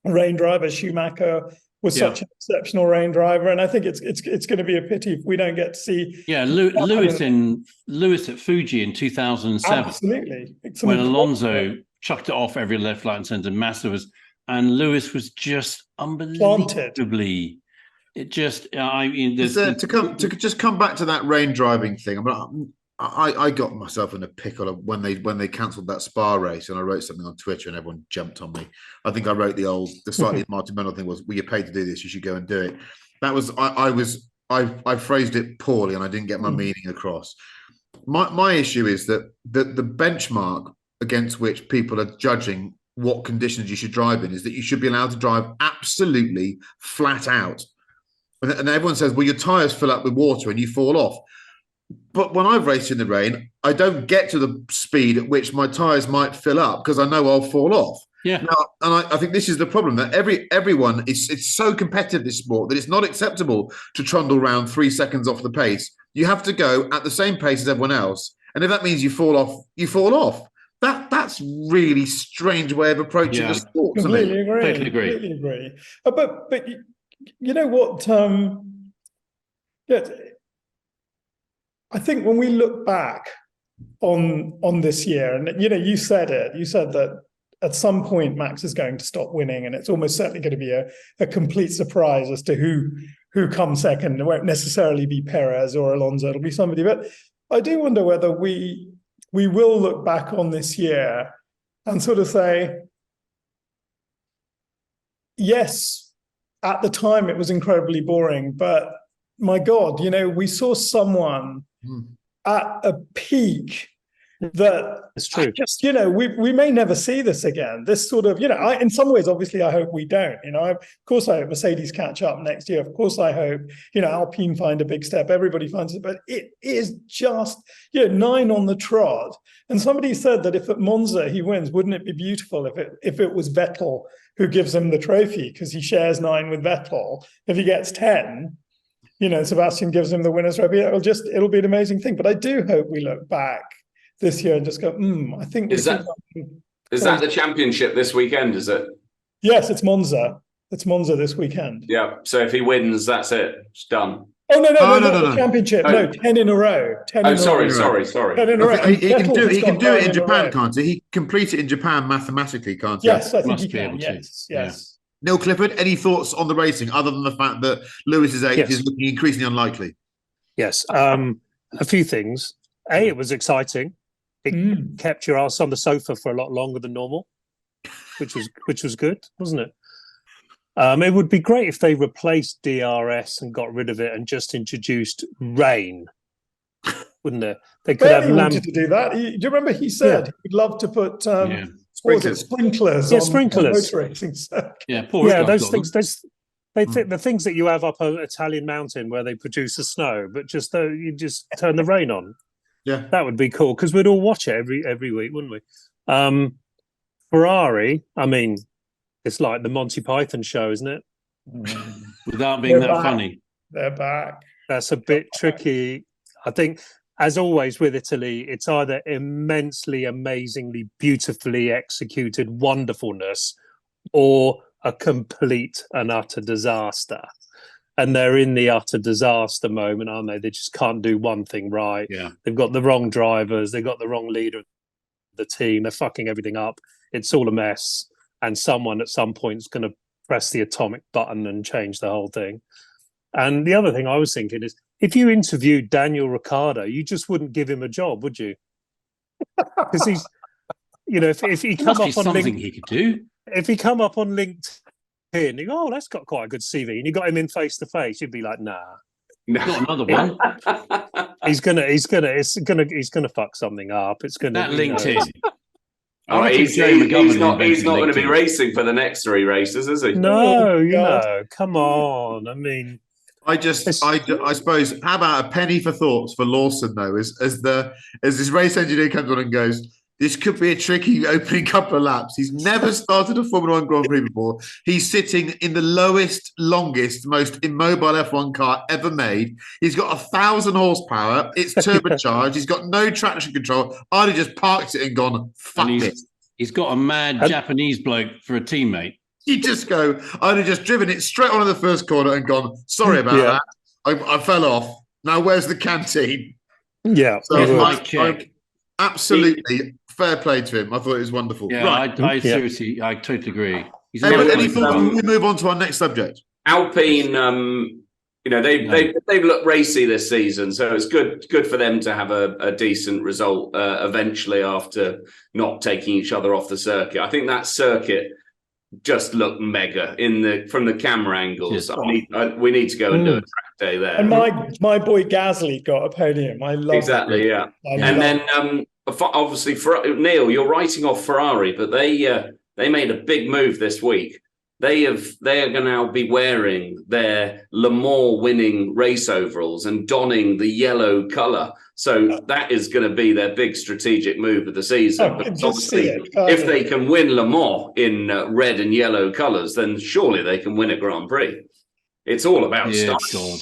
rain driver. Schumacher was such an exceptional rain driver, and I think it's going to be a pity if we don't get to see. Yeah, Lewis at Fuji in 2007. Absolutely, when Alonso chucked it off every left, right, and centre. And Lewis was just unbelievably. It just, to just come back to that rain driving thing. I got myself in a pickle when they cancelled that Spa race, and I wrote something on Twitter, and everyone jumped on me. I think I wrote the slightly Martin Mennel thing was, "Well, you're paid to do this. You should go and do it." That was I phrased it poorly, and I didn't get my meaning across. My issue is that the benchmark against which people are judging what conditions you should drive in is that you should be allowed to drive absolutely flat out, and everyone says, "Well, your tires fill up with water and you fall off." But when I've raced in the rain, I don't get to the speed at which my tyres might fill up because I know I'll fall off. Yeah. Now, and I think this is the problem, that everyone it's so competitive, this sport, that it's not acceptable to trundle around 3 seconds off the pace. You have to go at the same pace as everyone else. And if that means you fall off, you fall off. That's really strange way of approaching the sport. Completely agree. Totally agree. Completely agree. But you know what? I think when we look back on this year, and you said that at some point Max is going to stop winning, and it's almost certainly going to be a complete surprise as to who comes second. It won't necessarily be Perez or Alonso; it'll be somebody. But I do wonder whether we will look back on this year and sort of say, yes, at the time it was incredibly boring, but my God, we saw someone at a peak that it's true. Just, we may never see this again. This sort of, in some ways, obviously, I hope we don't. Of course, I hope Mercedes catch up next year. Of course, I hope, Alpine find a big step. Everybody finds it, but it is just, 9 on the trot. And somebody said that if at Monza he wins, wouldn't it be beautiful if it was Vettel who gives him the trophy because he shares 9 with Vettel? If he gets 10. Sebastian gives him the winner's trophy. It'll be an amazing thing. But I do hope we look back this year and just go, I think... Is that the championship this weekend, is it? Yes, it's Monza. It's Monza this weekend. Yeah, so if he wins, that's it. It's done. Oh, no, the championship. Oh. No, 10 in a row. 10 in a row. Sorry. 10 in a row. He can do it in Japan, can't he? He can complete it in Japan mathematically, can't he? Yes, I think he can. Yes. Yeah. Neil Clifford, any thoughts on the racing other than the fact that Lewis's age is looking increasingly unlikely? Yes. A few things. It was exciting. It kept your ass on the sofa for a lot longer than normal, which was good, wasn't it? It would be great if they replaced DRS and got rid of it and just introduced rain, wouldn't it? They could have wanted to do that. Do you remember he said he'd love to put What was it? Sprinklers. Yeah, on sprinklers. motor racing circuit. Yeah, poor Yeah, Rick, those I've got things. The things that you have up an Italian mountain where they produce the snow, but you just turn the rain on. Yeah. That would be cool because we'd all watch it every week, wouldn't we? Ferrari, I mean, it's like the Monty Python show, isn't it? without being They're that back. funny. They're back. That's a bit tricky. I think, as always with Italy, it's either immensely, amazingly, beautifully executed wonderfulness or a complete and utter disaster. And they're in the utter disaster moment, aren't they? They just can't do one thing right. Yeah. They've got the wrong drivers. They've got the wrong leader of the team. They're fucking everything up. It's all a mess. And someone at some point is going to press the atomic button and change the whole thing. And the other thing I was thinking is, if you interviewed Daniel Ricciardo, you just wouldn't give him a job, would you? Because he's, if he come up on something he could do. If he come up on LinkedIn, and you go, oh, that's got quite a good CV, and you got him in face to face, you'd be like, nah, Not another one. he's gonna fuck something up. It's gonna That LinkedIn. Oh, he's not going to be racing for the next 3 races, is he? No, come on. I mean, I suppose. How about a penny for thoughts for Lawson though? As this race engineer comes on and goes, this could be a tricky opening couple of laps. He's never started a Formula One Grand Prix before. He's sitting in the lowest, longest, most immobile F1 car ever made. He's got 1,000 horsepower. It's turbocharged. He's got no traction control. I'd have just parked it and gone, fuck it. He's got a mad Japanese bloke for a teammate. You just go, I'd have just driven it straight onto the first corner and gone, sorry about that. I fell off. Now where's the canteen? Yeah. So absolutely fair play to him. I thought it was wonderful. Yeah, right. I seriously, I totally agree. Any thoughts before we move on to our next subject? Alpine, they've looked racy this season, so it's good for them to have a decent result eventually after not taking each other off the circuit. I think that circuit just looked mega from the camera angles. We need to go and do a track day there. And my boy Gasly got a podium. I love exactly, yeah. And then obviously, Neil, you're writing off Ferrari, but they made a big move this week. They are going to now be wearing their Le Mans winning race overalls and donning the yellow colour. So that is going to be their big strategic move of the season. But obviously, if they can win Le Mans in red and yellow colours, then surely they can win a Grand Prix. It's all about style. God.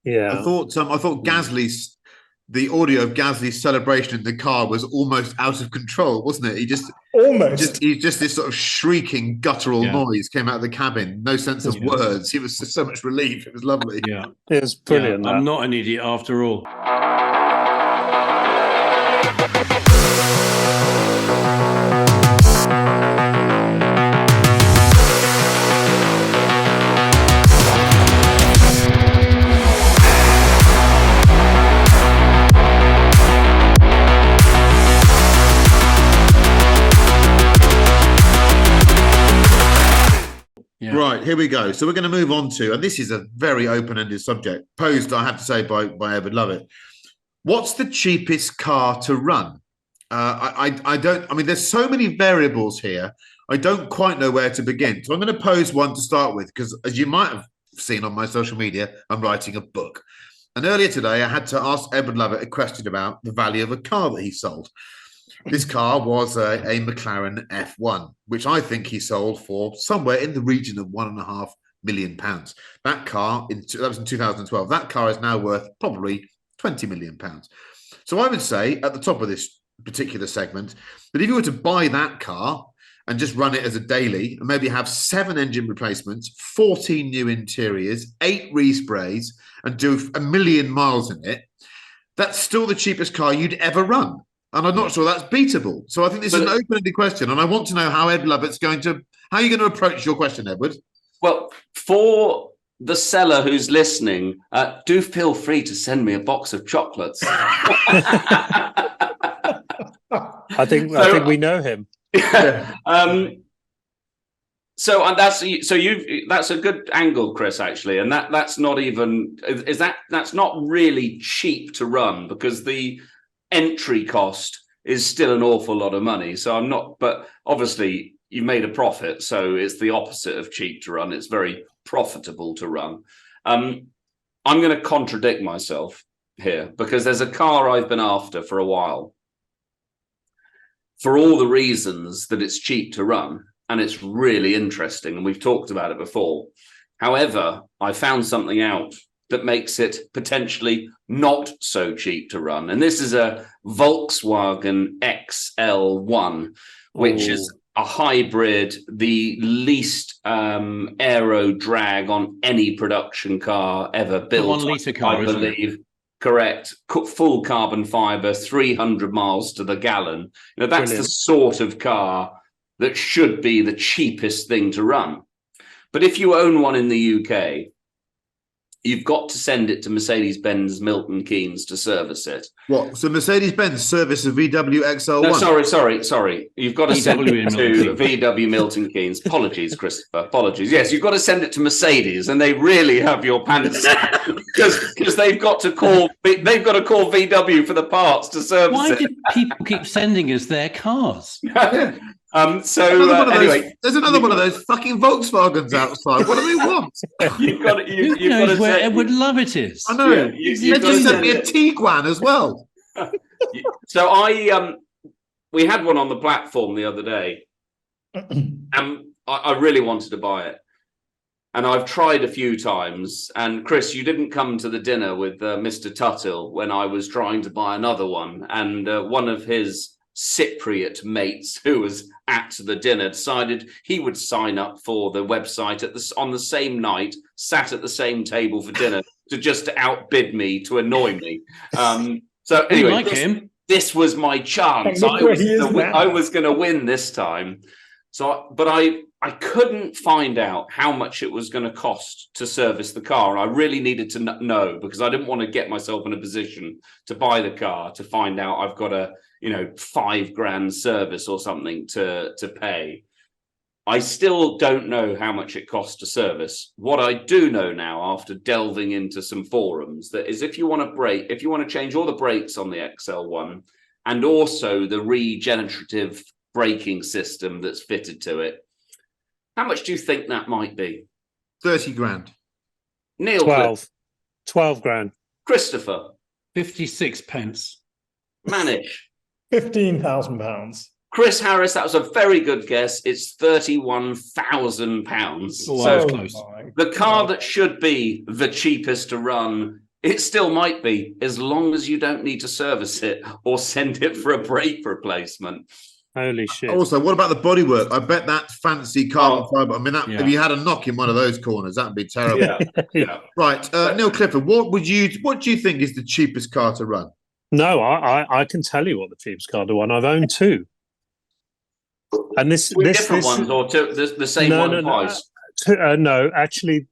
Yeah. I thought Gasly's the audio of Gasly's celebration in the car was almost out of control, wasn't it? He just this sort of shrieking guttural noise came out of the cabin. No sense of words. It was just so much relief. It was lovely. Yeah, it was brilliant. I'm not an idiot after all. Yeah. Right, here we go. So we're going to move on to, and this is a very open-ended subject, posed, I have to say, by Edward Lovett. What's the cheapest car to run? There's so many variables here. I don't quite know where to begin. So I'm going to pose one to start with, because as you might have seen on my social media, I'm writing a book. And earlier today, I had to ask Edward Lovett a question about the value of a car that he sold. This car was a McLaren F1, which I think he sold for somewhere in the region of £1.5 million. That car, that was in 2012. That car is now worth probably £20 million. So I would say at the top of this particular segment that if you were to buy that car and just run it as a daily and maybe have 7 engine replacements, 14 new interiors, 8 resprays, and do 1 million miles in it, that's still the cheapest car you'd ever run. And I'm not sure that's beatable. So I think this is an open-ended question, and I want to know how Ed Lovett's how are you going to approach your question, Edward? Well, for the seller who's listening, do feel free to send me a box of chocolates. I think we know him. That's a good angle, Chris, actually, and that's not even that's not really cheap to run because the entry cost is still an awful lot of money. So I'm not, but obviously you made a profit. So it's the opposite of cheap to run. It's very profitable to run. I'm going to contradict myself here because there's a car I've been after for a while for all the reasons that it's cheap to run and it's really interesting. And we've talked about it before. However, I found something out that makes it potentially not so cheap to run. And this is a Volkswagen XL1, which is a hybrid, the least aero drag on any production car ever built. The 1 litre car, I believe. Correct. Full carbon fiber, 300 miles to the gallon. Now, that's the sort of car that should be the cheapest thing to run. But if you own one in the UK, you've got to send it to Mercedes-Benz Milton Keynes to service it. What? So Mercedes-Benz service a VW XL1? No, sorry. You've got to send it to VW Milton Keynes. Apologies, Christopher. Apologies. Yes, you've got to send it to Mercedes, and they really have your pants because they've got to call VW for the parts to service it. Why do people keep sending us their cars? Anyway, there's another one of those fucking Volkswagens outside. What do they want? You've got to where Edward Lovett is. I know. They just sent me a Tiguan as well. So we had one on the platform the other day, and I really wanted to buy it. And I've tried a few times. And Chris, you didn't come to the dinner with Mr. Tuthill when I was trying to buy another one, and one of his Cypriot mates who was at the dinner decided he would sign up for the website on the same night, sat at the same table for dinner to just outbid me, to annoy me. So anyway, this was my chance. I was going to win this time. But I couldn't find out how much it was going to cost to service the car. And I really needed to know because I didn't want to get myself in a position to buy the car to find out I've got a $5,000 service or something to pay. I still don't know how much it costs to service. What I do know now, after delving into some forums, that is if you want to change all the brakes on the XL1 and also the regenerative braking system that's fitted to it, how much do you think that might be? 30 grand. Neil? 12 grand. Christopher? 56 pence. Manish? £15,000. Chris Harris, that was a very good guess. It's £31,000. So close. The car that should be the cheapest to run, it still might be, as long as you don't need to service it or send it for a brake replacement. Holy shit. Also, what about the bodywork? I bet that fancy carbon fiber. I mean, if you had a knock in one of those corners, that'd be terrible. Yeah. Right. Neil Clifford, what do you think is the cheapest car to run? No, I can tell you what the cheapest car to run. I've owned two. And this ones or two, the same one twice? No, actually,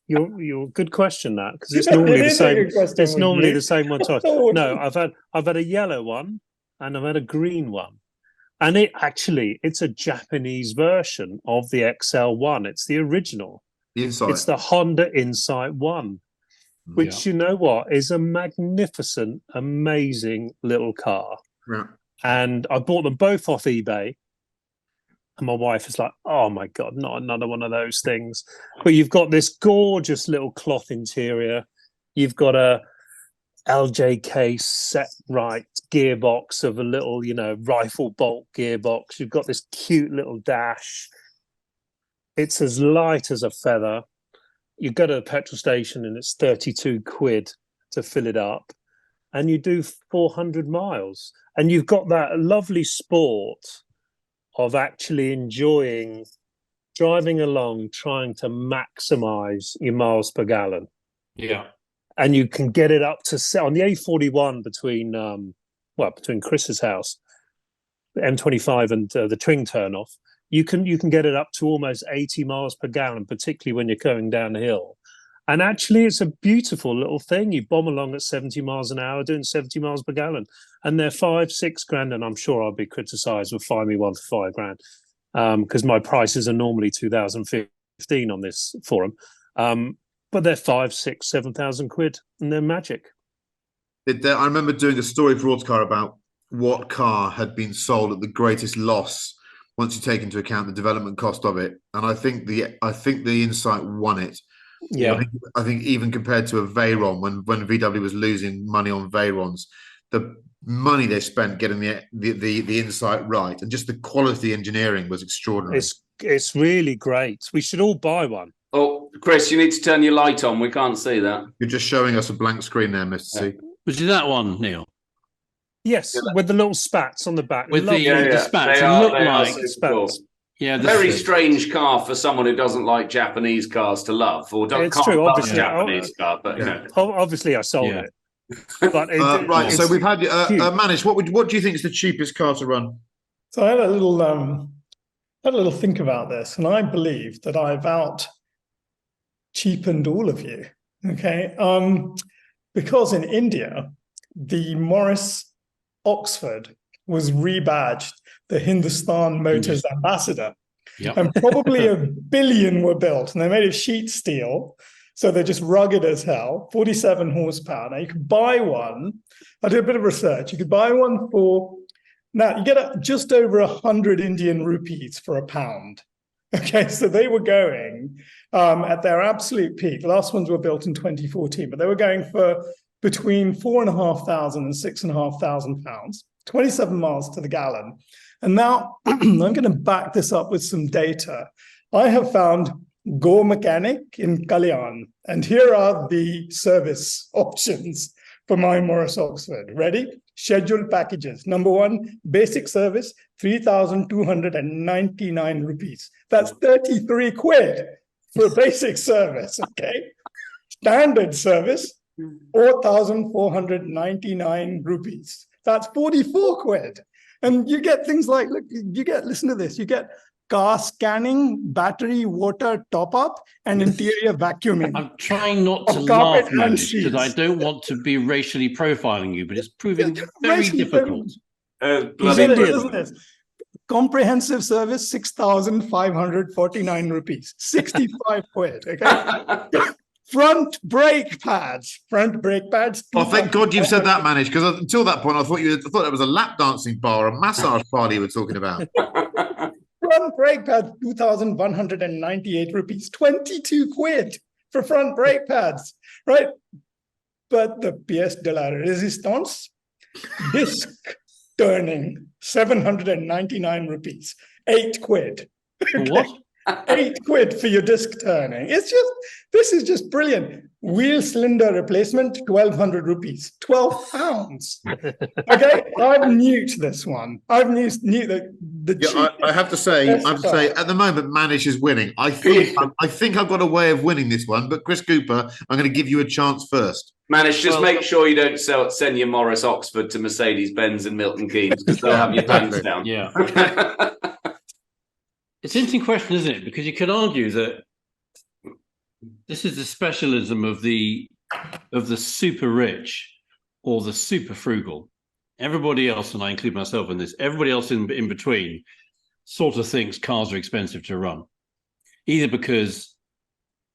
you're good question that because it's normally the same. It's normally the same one twice. No, I've had a yellow one and I've had a green one, and it's a Japanese version of the XL1. It's the original. The Insight. It's the Honda Insight 1, which you know what is a magnificent, amazing little car. Yeah. And I bought them both off eBay. And my wife is like, oh my God, not another one of those things. But you've got this gorgeous little cloth interior. You've got a LJK set right gearbox of a little, rifle bolt gearbox. You've got this cute little dash. It's as light as a feather. You go to the petrol station and it's 32 quid to fill it up. And you do 400 miles. And you've got that lovely sport of actually enjoying driving along, trying to maximize your miles per gallon. Yeah. And you can get it up to on the A41 between Chris's house, the M25 and the Twing turnoff. You can get it up to almost 80 miles per gallon, particularly when you're going downhill. And actually, it's a beautiful little thing. You bomb along at 70 miles an hour, doing 70 miles per gallon. And they're $5-6 grand. And I'm sure I'll be criticised with find me one for $5 grand because my prices are normally 2015 on this forum. But they're 5, 6, 7,000 quid and they're magic. I remember doing a story for Autocar about what car had been sold at the greatest loss once you take into account the development cost of it. And I think the Insight won it. Yeah. I think even compared to a Veyron, when VW was losing money on Veyrons, the money they spent getting the Insight right, and just the quality engineering was extraordinary. It's really great. We should all buy one. Oh, Chris, you need to turn your light on. We can't see that. You're just showing us a blank screen there, Mr. C. Was it that one, Neil? Yes, with the little spats on the back. With the spats. They look are like super spats. cool. Yeah, Very strange car for someone who doesn't like Japanese cars to love, or can't love a Japanese car. But you know, obviously, I sold it. But right, so we've had Manish. What do you think is the cheapest car to run? So I had a little think about this, and I believe that I've out cheapened all of you. Okay, because in India, the Morris Oxford was rebadged the Hindustan Motors Ambassador. Yep. And probably 1 billion were built, and they're made of sheet steel. So they're just rugged as hell, 47 horsepower. Now you could buy one. I did a bit of research. You could buy one now you get just over 100 Indian rupees for £1. Okay, so they were going at their absolute peak. The last ones were built in 2014, but they were going for between £4,500 and £6,500, 27 miles to the gallon. And now I'm going to back this up with some data. I have found Go Mechanic in Kalyan, and here are the service options for my Morris Oxford. Ready? Scheduled packages. Number 1, basic service, 3,299 rupees. That's 33 quid for a basic service, okay? Standard service, 4,499 rupees. That's 44 quid. And you get things like, listen to this, you get car scanning, battery, water top-up, and interior vacuuming. I'm trying not to laugh, because I don't want to be racially profiling you, but it's proving very difficult. Listen to this. Comprehensive service, 6,549 rupees, 65 quid, okay? Front brake pads. Oh, thank God you've said that, Manish, because until that point, I thought it was a lap dancing bar, a massage party you were talking about. Front brake pads, 2,198 rupees, 22 quid for front brake pads, right? But the pièce de la résistance, disc turning, 799 rupees, 8 quid. Okay? What? 8 quid for your disc turning. This is just brilliant. Wheel cylinder replacement, 1,200 rupees, £12. Okay, I've nuked this one. I've nuked the I have to say, at the moment, Manish is winning. I think I've got a way of winning this one, but Chris Cooper, I'm going to give you a chance first. Manish, just make sure you don't send your Morris Oxford to Mercedes-Benz and Milton Keynes, because they'll have your pants down. Yeah. It's an interesting question, isn't it? Because you could argue that this is the specialism of the super rich or the super frugal. Everybody else, and I include myself in this, everybody else in between sort of thinks cars are expensive to run, either because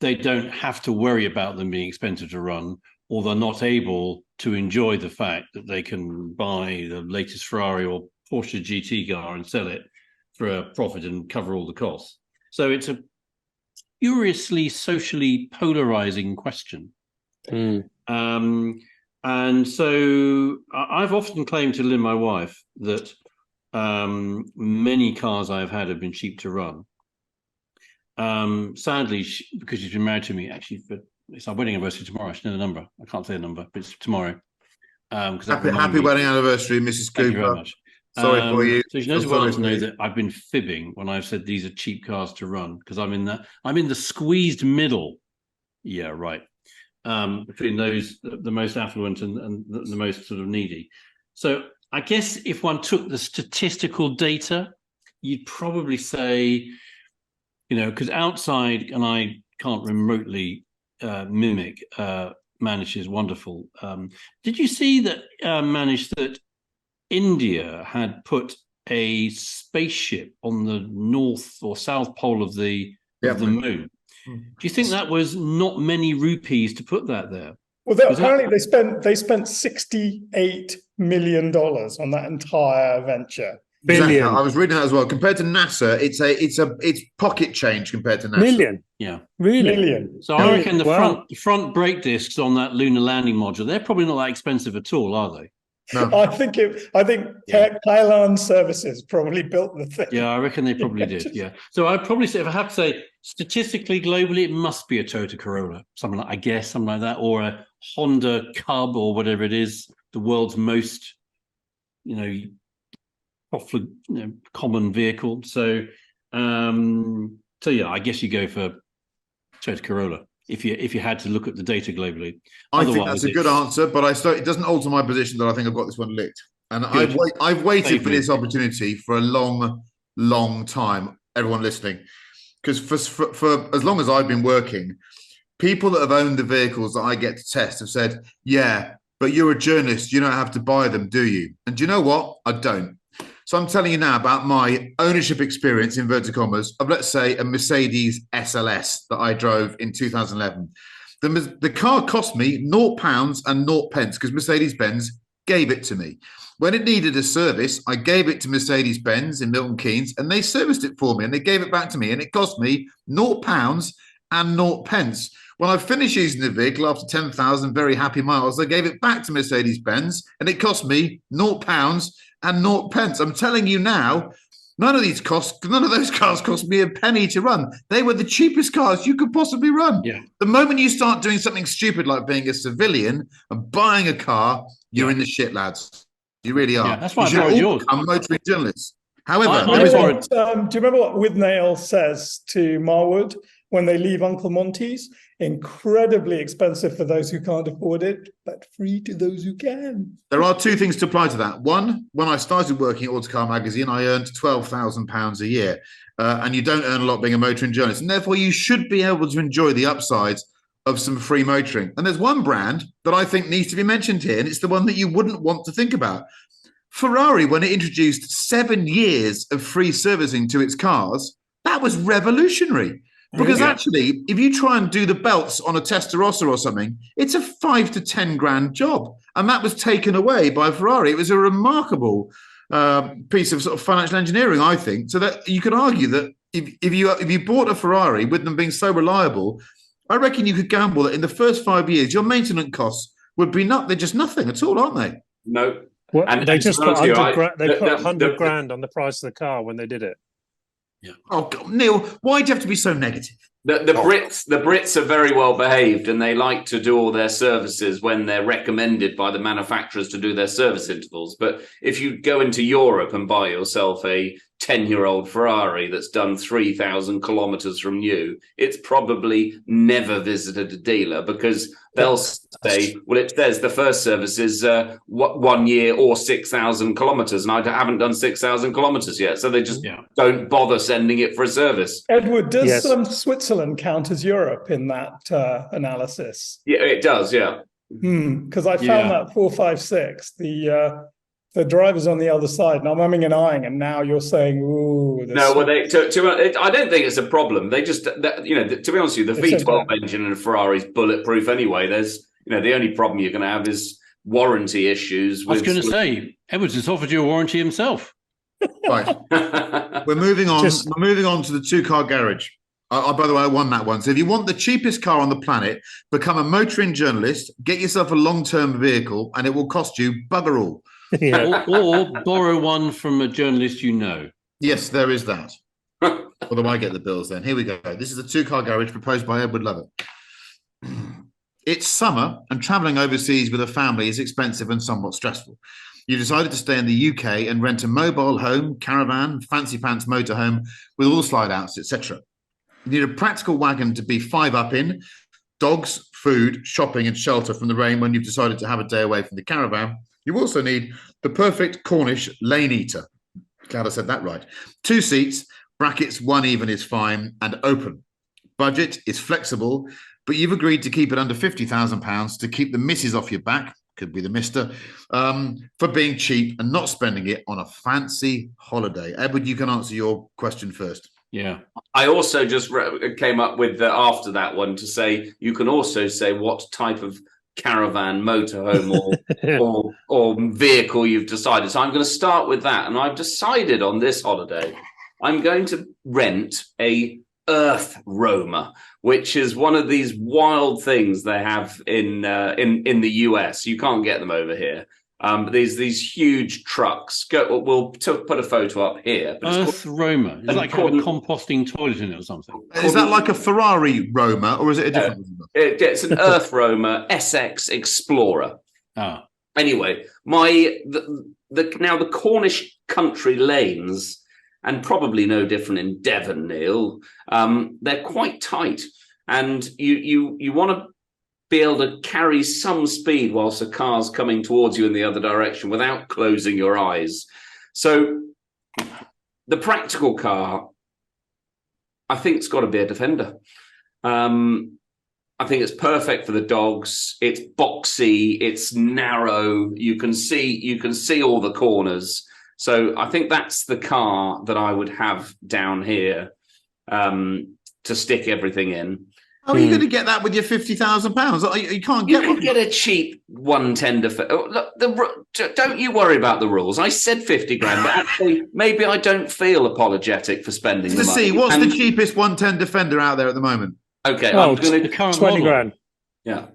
they don't have to worry about them being expensive to run, or they're not able to enjoy the fact that they can buy the latest Ferrari or Porsche GT car and sell it for a profit and cover all the costs. So it's a curiously socially polarizing question. And so I've often claimed to Lynn, my wife, that many cars I've had have been cheap to run. Sadly, because she's been married to me, actually, it's our wedding anniversary tomorrow. I should know the number. I can't say the number, but it's tomorrow. Happy wedding anniversue, Mrs. Cooper. Thank you very much. Sorry for you. So she knows well to know that I've been fibbing when I've said these are cheap cars to run, because I'm in the squeezed middle. Yeah, right. Between those, the most affluent and the most sort of needy. So I guess if one took the statistical data, you'd probably say, because outside, and I can't remotely mimic Manish's wonderful. Did you see that, Manish, that India had put a spaceship on the north or south pole of the moon? Do you think that was not many rupees to put that there? Well, apparently they spent $68 million on that entire venture. Exactly. Billion. I was reading that as well. Compared to NASA, it's pocket change compared to NASA. Million. Yeah. Really? Million. So I reckon the Wow. front brake discs on that lunar landing module, they're probably not that expensive at all, are they? No. I think Kailan Services probably built the thing. Yeah, I reckon they probably did. Yeah. So I'd probably say, if I have to say, statistically, globally, it must be a Toyota Corolla, something like that, or a Honda Cub, or whatever it is, the world's most, common vehicle. So yeah, I guess you go for Toyota Corolla if you had to look at the data globally. I think that's a good answer, but it doesn't alter my position that I think I've got this one licked. And I've waited for this opportunity for a long, long time, everyone listening. Because for as long as I've been working, people that have owned the vehicles that I get to test have said, yeah, but you're a journalist, you don't have to buy them, do you? And do you know what? I don't. So I'm telling you now about my ownership experience, inverted commas, of, let's say, a Mercedes SLS that I drove in 2011. The car cost me £0 and 0 pence because Mercedes-Benz gave it to me. When it needed a service, I gave it to Mercedes-Benz in Milton Keynes, and they serviced it for me, and they gave it back to me, and it cost me £0 and 0 pence. When I finished using the vehicle after 10,000 very happy miles, I gave it back to Mercedes-Benz, and it cost me £0 and 0 pence. I'm telling you now, none of those cars cost me a penny to run. They were the cheapest cars you could possibly run. Yeah. The moment you start doing something stupid like being a civilian and buying a car, you're in the shit, lads. You really are. Yeah, that's why I borrowed yours. I'm motoring journalists. However, do you remember what Withnail says to Marwood when they leave Uncle Monty's? Incredibly expensive for those who can't afford it, but free to those who can. There are two things to apply to that. One, when I started working at Autocar Magazine, I earned £12,000 a year. And you don't earn a lot being a motoring journalist. And therefore, you should be able to enjoy the upsides of some free motoring. And there's one brand that I think needs to be mentioned here, and it's the one that you wouldn't want to think about. Ferrari, when it introduced 7 years of free servicing to its cars, that was revolutionary. Because actually, if you try and do the belts on a Testarossa or something, it's a 5 to 10 grand job. And that was taken away by Ferrari. It was a remarkable piece of sort of financial engineering, I think. So that you could argue that if you bought a Ferrari with them being so reliable, I reckon you could gamble that in the first 5 years, your maintenance costs would be they're just nothing at all, aren't they? No. Well, and they just put 100 100 grand on the price of the car when they did it. Yeah. Oh, God, Neil, why do you have to be so negative? The Brits are very well behaved, and they like to do all their services when they're recommended by the manufacturers to do their service intervals. But if you go into Europe and buy yourself a 10-year-old Ferrari that's done 3,000 kilometers from you, it's probably never visited a dealer, because they'll say, well, it says the first service is 1 year or 6,000 kilometers, and I haven't done 6,000 kilometers yet. So they just don't bother sending it for a service. Edward, does Switzerland count as Europe in that analysis? Yeah, it does, yeah. Because I found that 456, the driver's on the other side, and I'm umming and ahhing, and now you're saying, "Ooh." No, well, I don't think it's a problem. They just, to be honest with you, the V12 engine in a Ferrari is bulletproof anyway. There's, the only problem you're going to have is warranty issues. I was going to say, Edwards has offered you a warranty himself. Right. We're moving on. We're moving on to the two-car garage. By the way, I won that one. So if you want the cheapest car on the planet, become a motoring journalist, get yourself a long-term vehicle, and it will cost you bugger all. or borrow one from a journalist you know. Yes, there is that. Or do I get the bills then? Here we go. This is a two-car garage proposed by Edward Lovett. It's summer, and travelling overseas with a family is expensive and somewhat stressful. You decided to stay in the UK and rent a mobile home, caravan, fancy pants motorhome with all the slide-outs, etc. You need a practical wagon to be 5 up in, dogs, food, shopping and shelter from the rain when you've decided to have a day away from the caravan. You also need the perfect Cornish lane eater. Glad I said that right. 2 seats, brackets 1 even is fine, and open. Budget is flexible, but you've agreed to keep it under £50,000 to keep the missus off your back, could be the mister, for being cheap and not spending it on a fancy holiday. Edward, you can answer your question first. Yeah. I also just came up with after that one to say, you can also say what type of caravan, motorhome, or vehicle you've decided. So I'm going to start with that, and I've decided on this holiday I'm going to rent a earth roamer, which is one of these wild things they have in the US. You can't get them over here. These huge trucks. We'll put a photo up here. But earth roamer. Is it like have a composting toilet in it or something? Is that like a Ferrari roamer, or is it a different? It's an earth roamer SX Explorer. Ah. Anyway, the Cornish country lanes, and probably no different in Devon, Neil, they're quite tight, and you want to be able to carry some speed whilst a car's coming towards you in the other direction without closing your eyes. So the practical car, I think it's got to be a Defender. I think it's perfect for the dogs. It's boxy, it's narrow. You can see all the corners. So I think that's the car that I would have down here to stick everything in. How are you going to get that with your £50,000? You can't get. You can get a cheap 110. Look, don't you worry about the rules. I said 50 grand, but actually, maybe I don't feel apologetic for spending the money. What's the cheapest 110 Defender out there at the moment? Okay, I'm going to 20 model. Grand. Yeah.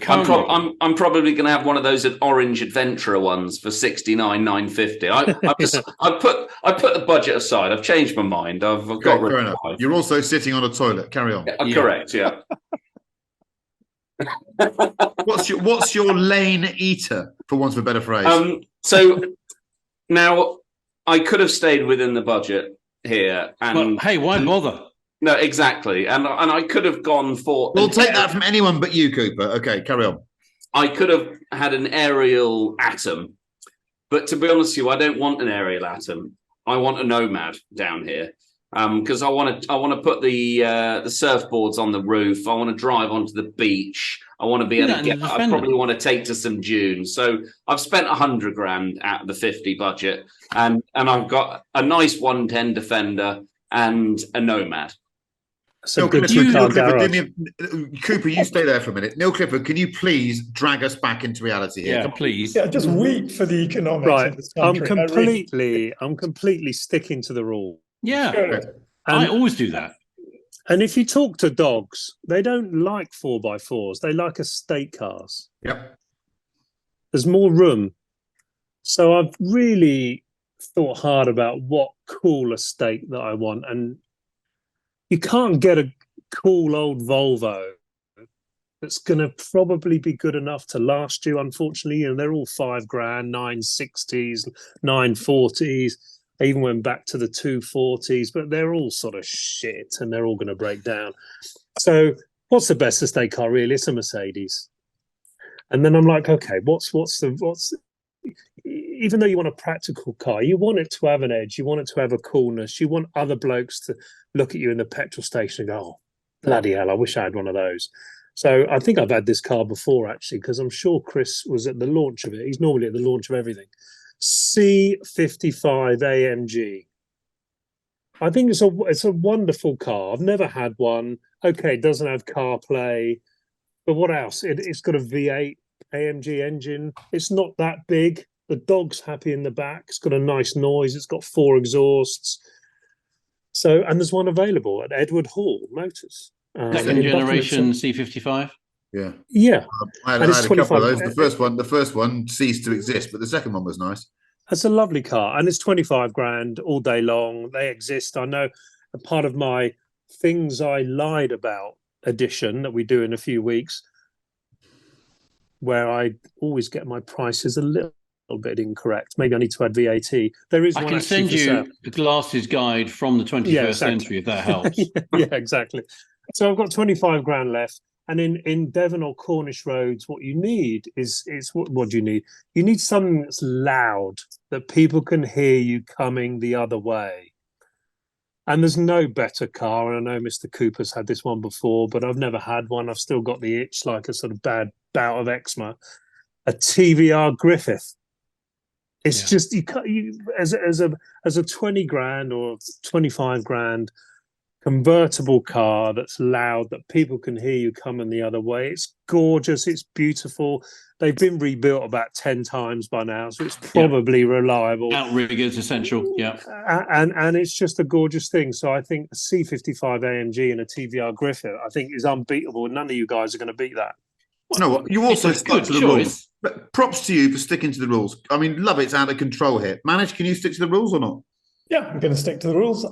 I'm probably going to have one of those Orange Adventurer ones for 69,950. I put the budget aside. I've changed my mind. I've got rid of it. You're also sitting on a toilet. Carry on. Correct. Yeah. What's your lane eater, for want of a better phrase? So now I could have stayed within the budget here, and hey, why bother? No, exactly. And I could have gone for... We'll take that from anyone but you, Cooper. Okay, carry on. I could have had an aerial Atom. But to be honest with you, I don't want an aerial Atom. I want a Nomad down here. Because I want to put the surfboards on the roof. I want to drive onto the beach. I want to be able to get... I probably want to take to some dunes. So I've spent 100 grand at the 50 budget. And I've got a nice 110 Defender and a Nomad. So Cooper, you stay there for a minute. Neil Clifford, can you please drag us back into reality here? Yeah, please. Yeah, just weep for the economics right. of this country. I'm completely sticking to the rule. Yeah, I always do that. And if you talk to dogs, they don't like 4x4s. They like estate cars. Yep. There's more room. So I've really thought hard about what cool estate that I want, and you can't get a cool old Volvo that's going to probably be good enough to last you, unfortunately. You know, they're all 5 grand, 960s, 940s. I even went back to the 240s, but they're all sort of shit and they're all going to break down. So what's the best estate car, really? It's a Mercedes. And then I'm like, okay, what's even though you want a practical car, you want it to have an edge, you want it to have a coolness, you want other blokes to look at you in the petrol station and go, oh, bloody hell, I wish I had one of those. So I think I've had this car before, actually, because I'm sure Chris was at the launch of it. He's normally at the launch of everything. C55 AMG. I think it's a wonderful car. I've never had one. Okay, it doesn't have CarPlay, but what else? It's got a V8 AMG engine. It's not that big. The dog's happy in the back. It's got a nice noise. It's got 4 exhausts. So, and there's one available at Edward Hall Motors. Second generation C55. Yeah. Yeah. I had a couple of those. The first one ceased to exist, but the second one was nice. It's a lovely car, and it's 25 grand all day long. They exist. I know a part of my things I lied about edition that we do in a few weeks, where I always get my prices a little bit incorrect. Maybe I need to add VAT. There is. I can send you the glasses guide from the 21st century if that helps. Yeah, exactly. So I've got 25 grand left. And in Devon or Cornish roads, what you need is what do you need? You need something that's loud, that people can hear you coming the other way. And there's no better car. And I know Mr. Cooper's had this one before, but I've never had one. I've still got the itch, like a sort of bad bout of eczema. A TVR Griffith. It's just as a 20 grand or 25 grand. convertible car that's loud, that people can hear you coming the other way. It's gorgeous. It's beautiful. They've been rebuilt about 10 times by now, so it's probably reliable. Outriggers, essential. Yeah. And it's just a gorgeous thing. So I think a C55 AMG and a TVR Griffith, I think, is unbeatable. None of you guys are going to beat that. No, you also stuck to the choice. rules. But props to you for sticking to the rules. I mean, love it's out of control here. Manish, can you stick to the rules or not? Yeah, I'm going to stick to the rules.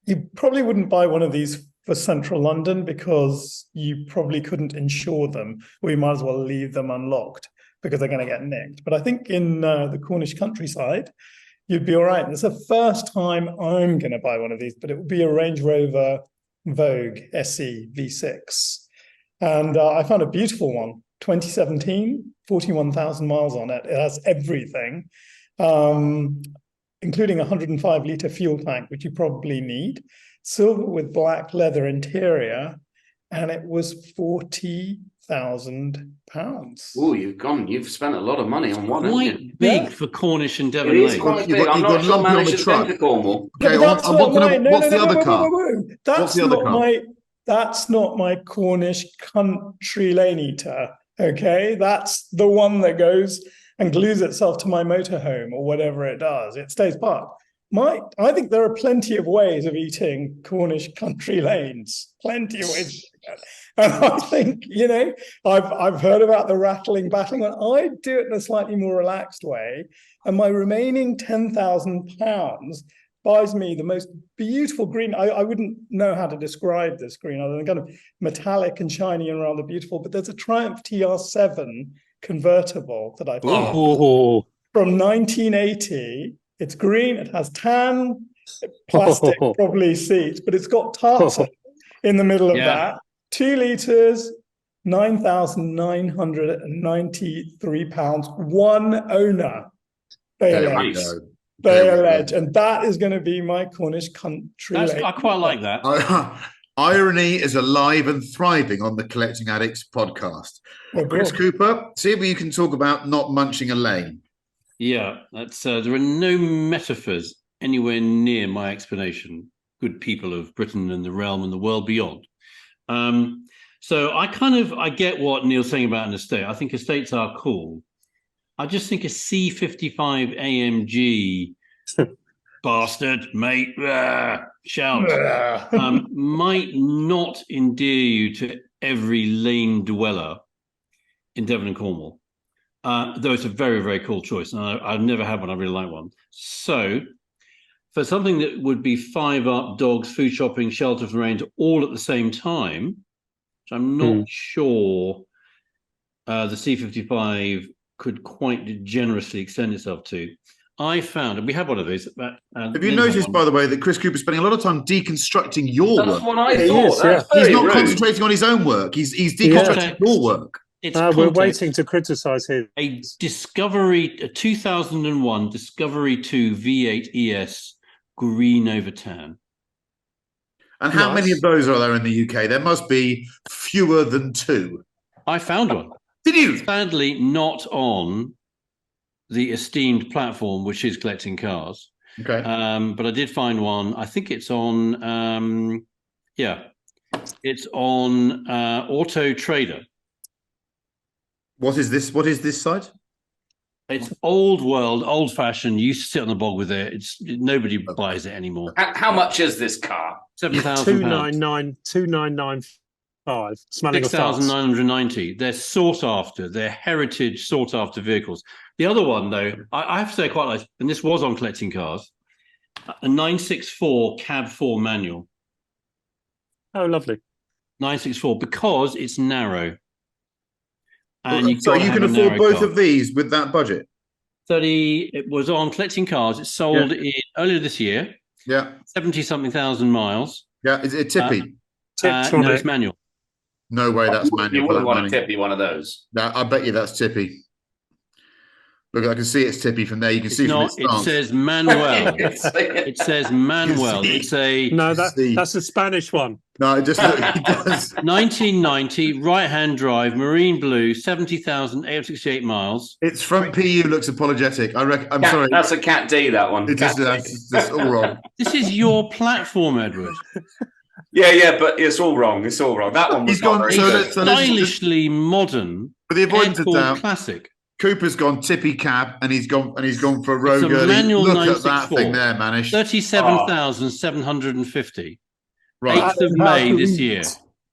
You probably wouldn't buy one of these for central London because you probably couldn't insure them, or you might as well leave them unlocked because they're going to get nicked. But I think in the Cornish countryside, you'd be all right. And it's the first time I'm going to buy one of these, but it would be a Range Rover Vogue SE V6. And I found a beautiful one, 2017, 41,000 miles on it. It has everything. Including a 105-litre fuel tank, which you probably need, silver with black leather interior, and it was £40,000. Oh, you've spent a lot of money on one. Quite big for Cornish and Devon It is Lake. quite big. I'm not sure Manish has been to Cornwall. Okay, what's the other car? That's not my Cornish country lane eater. Okay, that's the one that goes and glues itself to my motorhome or whatever it does. It stays parked. I think there are plenty of ways of eating Cornish country lanes. Plenty of ways. And I think, I've heard about the rattling, battling one. I do it in a slightly more relaxed way. And my remaining £10,000 buys me the most beautiful green. I wouldn't know how to describe this green other than kind of metallic and shiny and rather beautiful. But there's a Triumph TR7 convertible that I found from 1980. It's green. It has tan plastic, probably seats, but it's got tartan in the middle of that. 2 litres, £9,993. One owner. They allege, and that is going to be my Cornish country. I quite like that. Irony is alive and thriving on the Collecting Addicts podcast. Chris Cooper, see if you can talk about not munching a lane. Yeah, that's there are no metaphors anywhere near my explanation, good people of Britain and the realm and the world beyond. So I get what Neil's saying about an estate. I think estates are cool. I just think a C55 AMG bastard, mate, shout, might not endear you to every lane dweller in Devon and Cornwall, though it's a very, very cool choice. And I've never had one. I really like one. So for something that would be 5 up, dogs, food shopping, shelter for range, all at the same time, which I'm not sure the C55 could quite generously extend itself to. I found, and we have one of these. Have you noticed, by the way, that Chris Cooper's spending a lot of time deconstructing your work? That's what I thought. He's not concentrating on his own work. He's deconstructing your work. We're waiting to criticise him. A 2001 Discovery 2 V8 ES green over tan. And how many of those are there in the UK? There must be fewer than 2. I found one. Did you? Sadly, not on the esteemed platform, which is Collecting Cars. Okay. But I did find one. I think it's on, it's on Auto Trader. What is this site? It's old world, old fashioned. You used to sit on the bog with it. Nobody buys it anymore. How much is this car? £7,000. 299,500. Smelling of farts. 6,990. They're sought after. They're heritage sought after vehicles. The other one, though, I have to say I quite like, and this was on Collecting Cars, a 964 Cab 4 manual. Oh, lovely. 964, because it's narrow. And so you can afford both of these with that budget? It was on Collecting Cars. It sold earlier this year. Yeah. 70-something thousand miles. Yeah. Is it tippy? No, it's manual. No way that's manual. You wouldn't want a tippy one of those. I bet you that's tippy. Look, I can see it's tippy from there. You can It's see not. from its It stance. says Manuel. It says Manuel. see. It's a No, See. that's a Spanish one. No, it just it does. 1990 right-hand drive, marine blue, 70,868 miles. Its front PU looks apologetic. I'm sorry. That's a Cat D, that one. That's all wrong. This is your platform, Edward. Yeah, but it's all wrong. It's all wrong. That one was He's gone. not So, very let's, good. so let's, Stylishly modern, for the avoidance of airport doubt, classic. Cooper's gone tippy cab, and he's gone for a It's rogue a early. manual Look at that 964. thing there, Manish. 37,750. Right, 8th of May this year.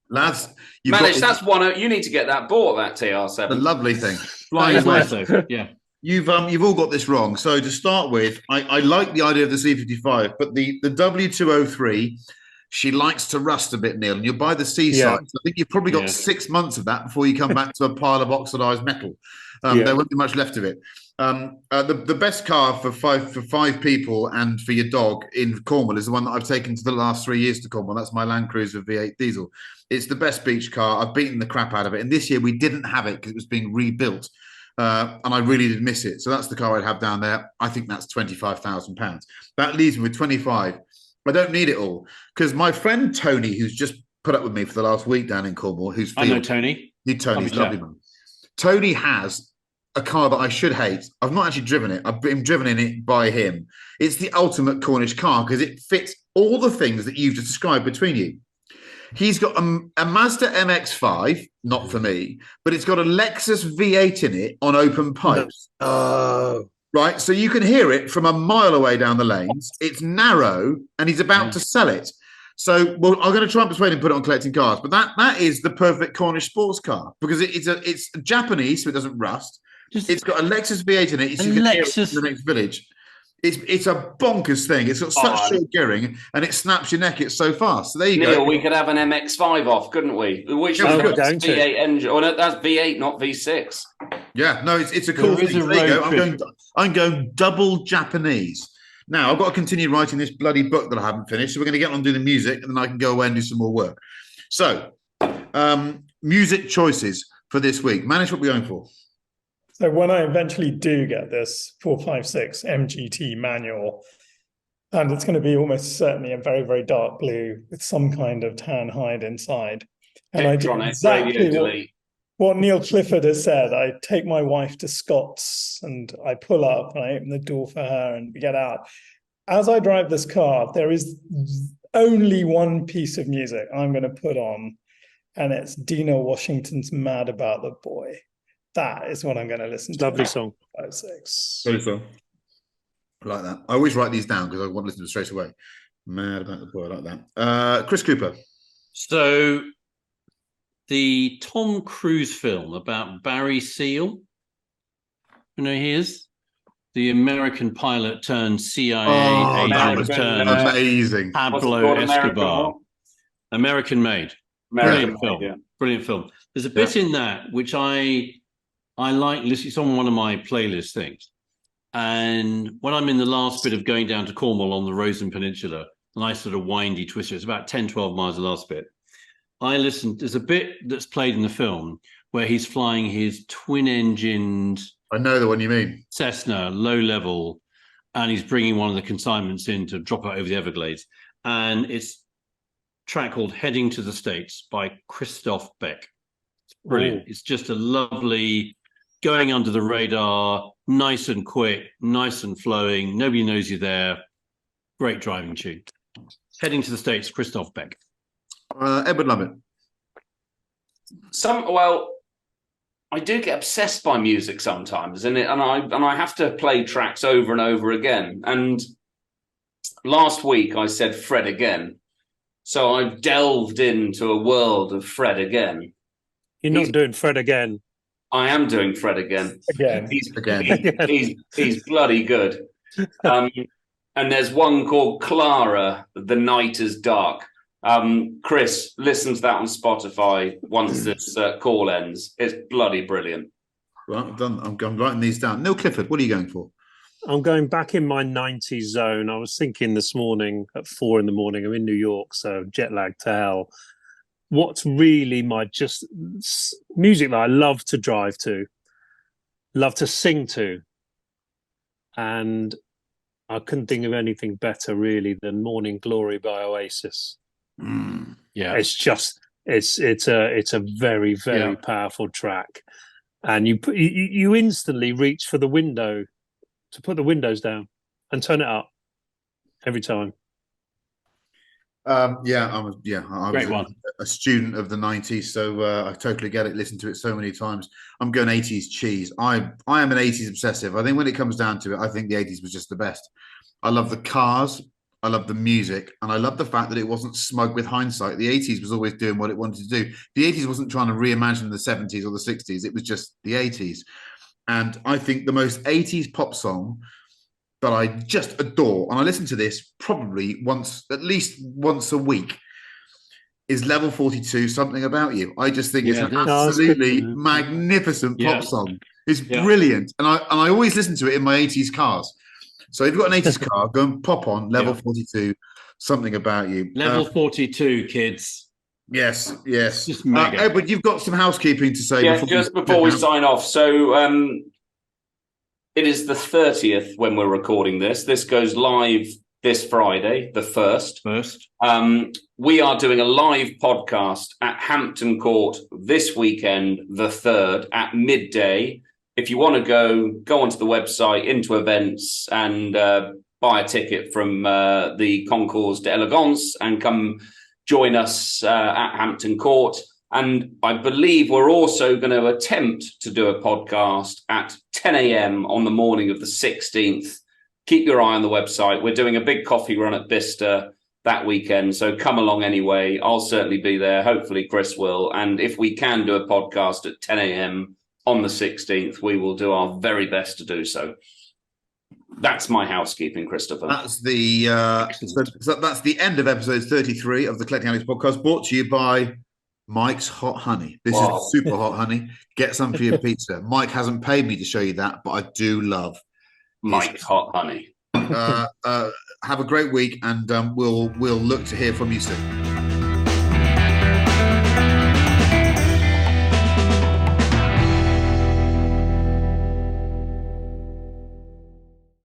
lads, you've Manish, got that's one. You need to get that bought. That the TR7. lovely thing. Flying Anyway, nice though. Yeah. You've all got this wrong. So to start with, I like the idea of the C55, but the W203, she likes to rust a bit, Neil. And you're by the seaside. Yeah. So I think you've probably got Yeah. 6 months of that before you come back to a pile of oxidized metal. There won't be much left of it. The best car for five people and for your dog in Cornwall is the one that I've taken to the last 3 years to Cornwall. That's my Land Cruiser V8 diesel. It's the best beach car. I've beaten the crap out of it. And this year we didn't have it because it was being rebuilt. And I really did miss it. So that's the car I'd have down there. I think that's £25,000. That leaves me with 25. I don't need it all because my friend Tony, who's just put up with me for the last week down in Cornwall, I know Tony. Tony's lovely man. Tony has a car that I should hate. I've not actually driven it. I've been driven in it by him. It's the ultimate Cornish car because it fits all the things that you've just described between you. He's got a Mazda MX-5, not for me, but it's got a Lexus V8 in it on open pipes. Right, so you can hear it from a mile away down the lanes. It's narrow, and he's about to sell it. So, I'm going to try and persuade him to put it on collecting cars. But that is the perfect Cornish sports car because it's Japanese, so it doesn't rust. It's got a Lexus V8 in it, so you can hear it from the next village. It's a bonkers thing. It's got such short gearing, and it snaps your neck. It's so fast. So there you Neil, go. we could have an MX-5 off, couldn't we? Which Yeah, was we got could. V8 engine. Oh, no, that's V8, not V6. Yeah, no, it's a cool thing. So there you go. I'm going double Japanese. Now, I've got to continue writing this bloody book that I haven't finished. So we're going to get on and do the music, and then I can go away and do some more work. So, music choices for this week. Manish, what are we going for? So when I eventually do get this 456 MGT manual, and it's going to be almost certainly a very, very dark blue with some kind of tan hide inside. And I do exactly what Neil Clifford has said. I take my wife to Scott's and I pull up and I open the door for her and we get out. As I drive this car, there is only one piece of music I'm going to put on, and it's Dino Washington's Mad About the Boy. That is what I'm going to listen to. Lovely song. 56. Lovely song. I like that. I always write these down because I want to listen to it straight away. Mad About the Boy. I like that. Chris Cooper. So, the Tom Cruise film about Barry Seal. You know, he is the American pilot turned CIA agent turned amazing Pablo Escobar. American made. Brilliant film. Yeah. Brilliant film. There's a bit in that which I like. It's on one of my playlist things. And when I'm in the last bit of going down to Cornwall on the Rosen Peninsula, a nice sort of windy twister, it's about 10, 12 miles the last bit. There's a bit that's played in the film where he's flying his twin-engined... I know the one you mean. Cessna, low level, and he's bringing one of the consignments in to drop it over the Everglades. And it's a track called Heading to the States by Christoph Beck. It's brilliant. It's just a lovely, going under the radar, nice and quick, nice and flowing. Nobody knows you're there. Great driving tune. Heading to the States, Christoph Beck. Edward Lovett. I do get obsessed by music sometimes, and I have to play tracks over and over again. And last week I said Fred again, so I've delved into a world of Fred again. You're not doing Fred again. I am doing Fred again. He's bloody good. And there's one called Clara, The Night is Dark. Chris, listen to that on Spotify once this call ends. It's bloody brilliant. Right, I'm done. I'm writing these down. Neil Clifford, what are you going for? I'm going back in my 90s zone. I was thinking this morning at 4 a.m. I'm in New York, so jet lag to hell. What's really my just music that I love to drive to, love to sing to, and I couldn't think of anything better really than Morning Glory by Oasis. Yeah, it's a very, very powerful track, and you instantly reach for the window to put the windows down and turn it up every time. I was Great one. a student of the 90s, so I totally get it. Listened to it so many times. I'm going 80s cheese. I am an 80s obsessive. I think when it comes down to it, I think the 80s was just the best. I love the cars, I love the music, and I love the fact that it wasn't smug with hindsight. The 80s was always doing what it wanted to do. The 80s wasn't trying to reimagine the 70s or the 60s. It was just the 80s. And I think the most 80s pop song that I just adore, and I listen to this probably at least once a week, is Level 42, Something About You. I just think it's an absolutely magnificent pop song. It's brilliant. And I always listen to it in my 80s cars. So if you've got an 80s car, go and pop on Level 42, Something About You. Level 42, kids. Yes. Just mega. Edward, you've got some housekeeping to say. Yeah, before we sign off. So it is the 30th when we're recording this. This goes live this Friday, the 1st. We are doing a live podcast at Hampton Court this weekend, the 3rd, at midday. If you want to go onto the website, into events, and buy a ticket from the Concours d'Elegance and come join us at Hampton Court. And I believe we're also going to attempt to do a podcast at 10 a.m. on the morning of the 16th. Keep your eye on the website. We're doing a big coffee run at Bicester that weekend, so come along anyway. I'll certainly be there. Hopefully Chris will. And if we can do a podcast at 10 a.m. on the 16th, we will do our very best to do so. That's my housekeeping, Christopher. That's the that's the end of episode 33 of the Collecting Addicts podcast, brought to you by Mike's Hot Honey. This is super hot honey. Get some for your pizza. Mike hasn't paid me to show you that, but I do love Mike's Hot Honey. Have a great week, and we'll look to hear from you soon.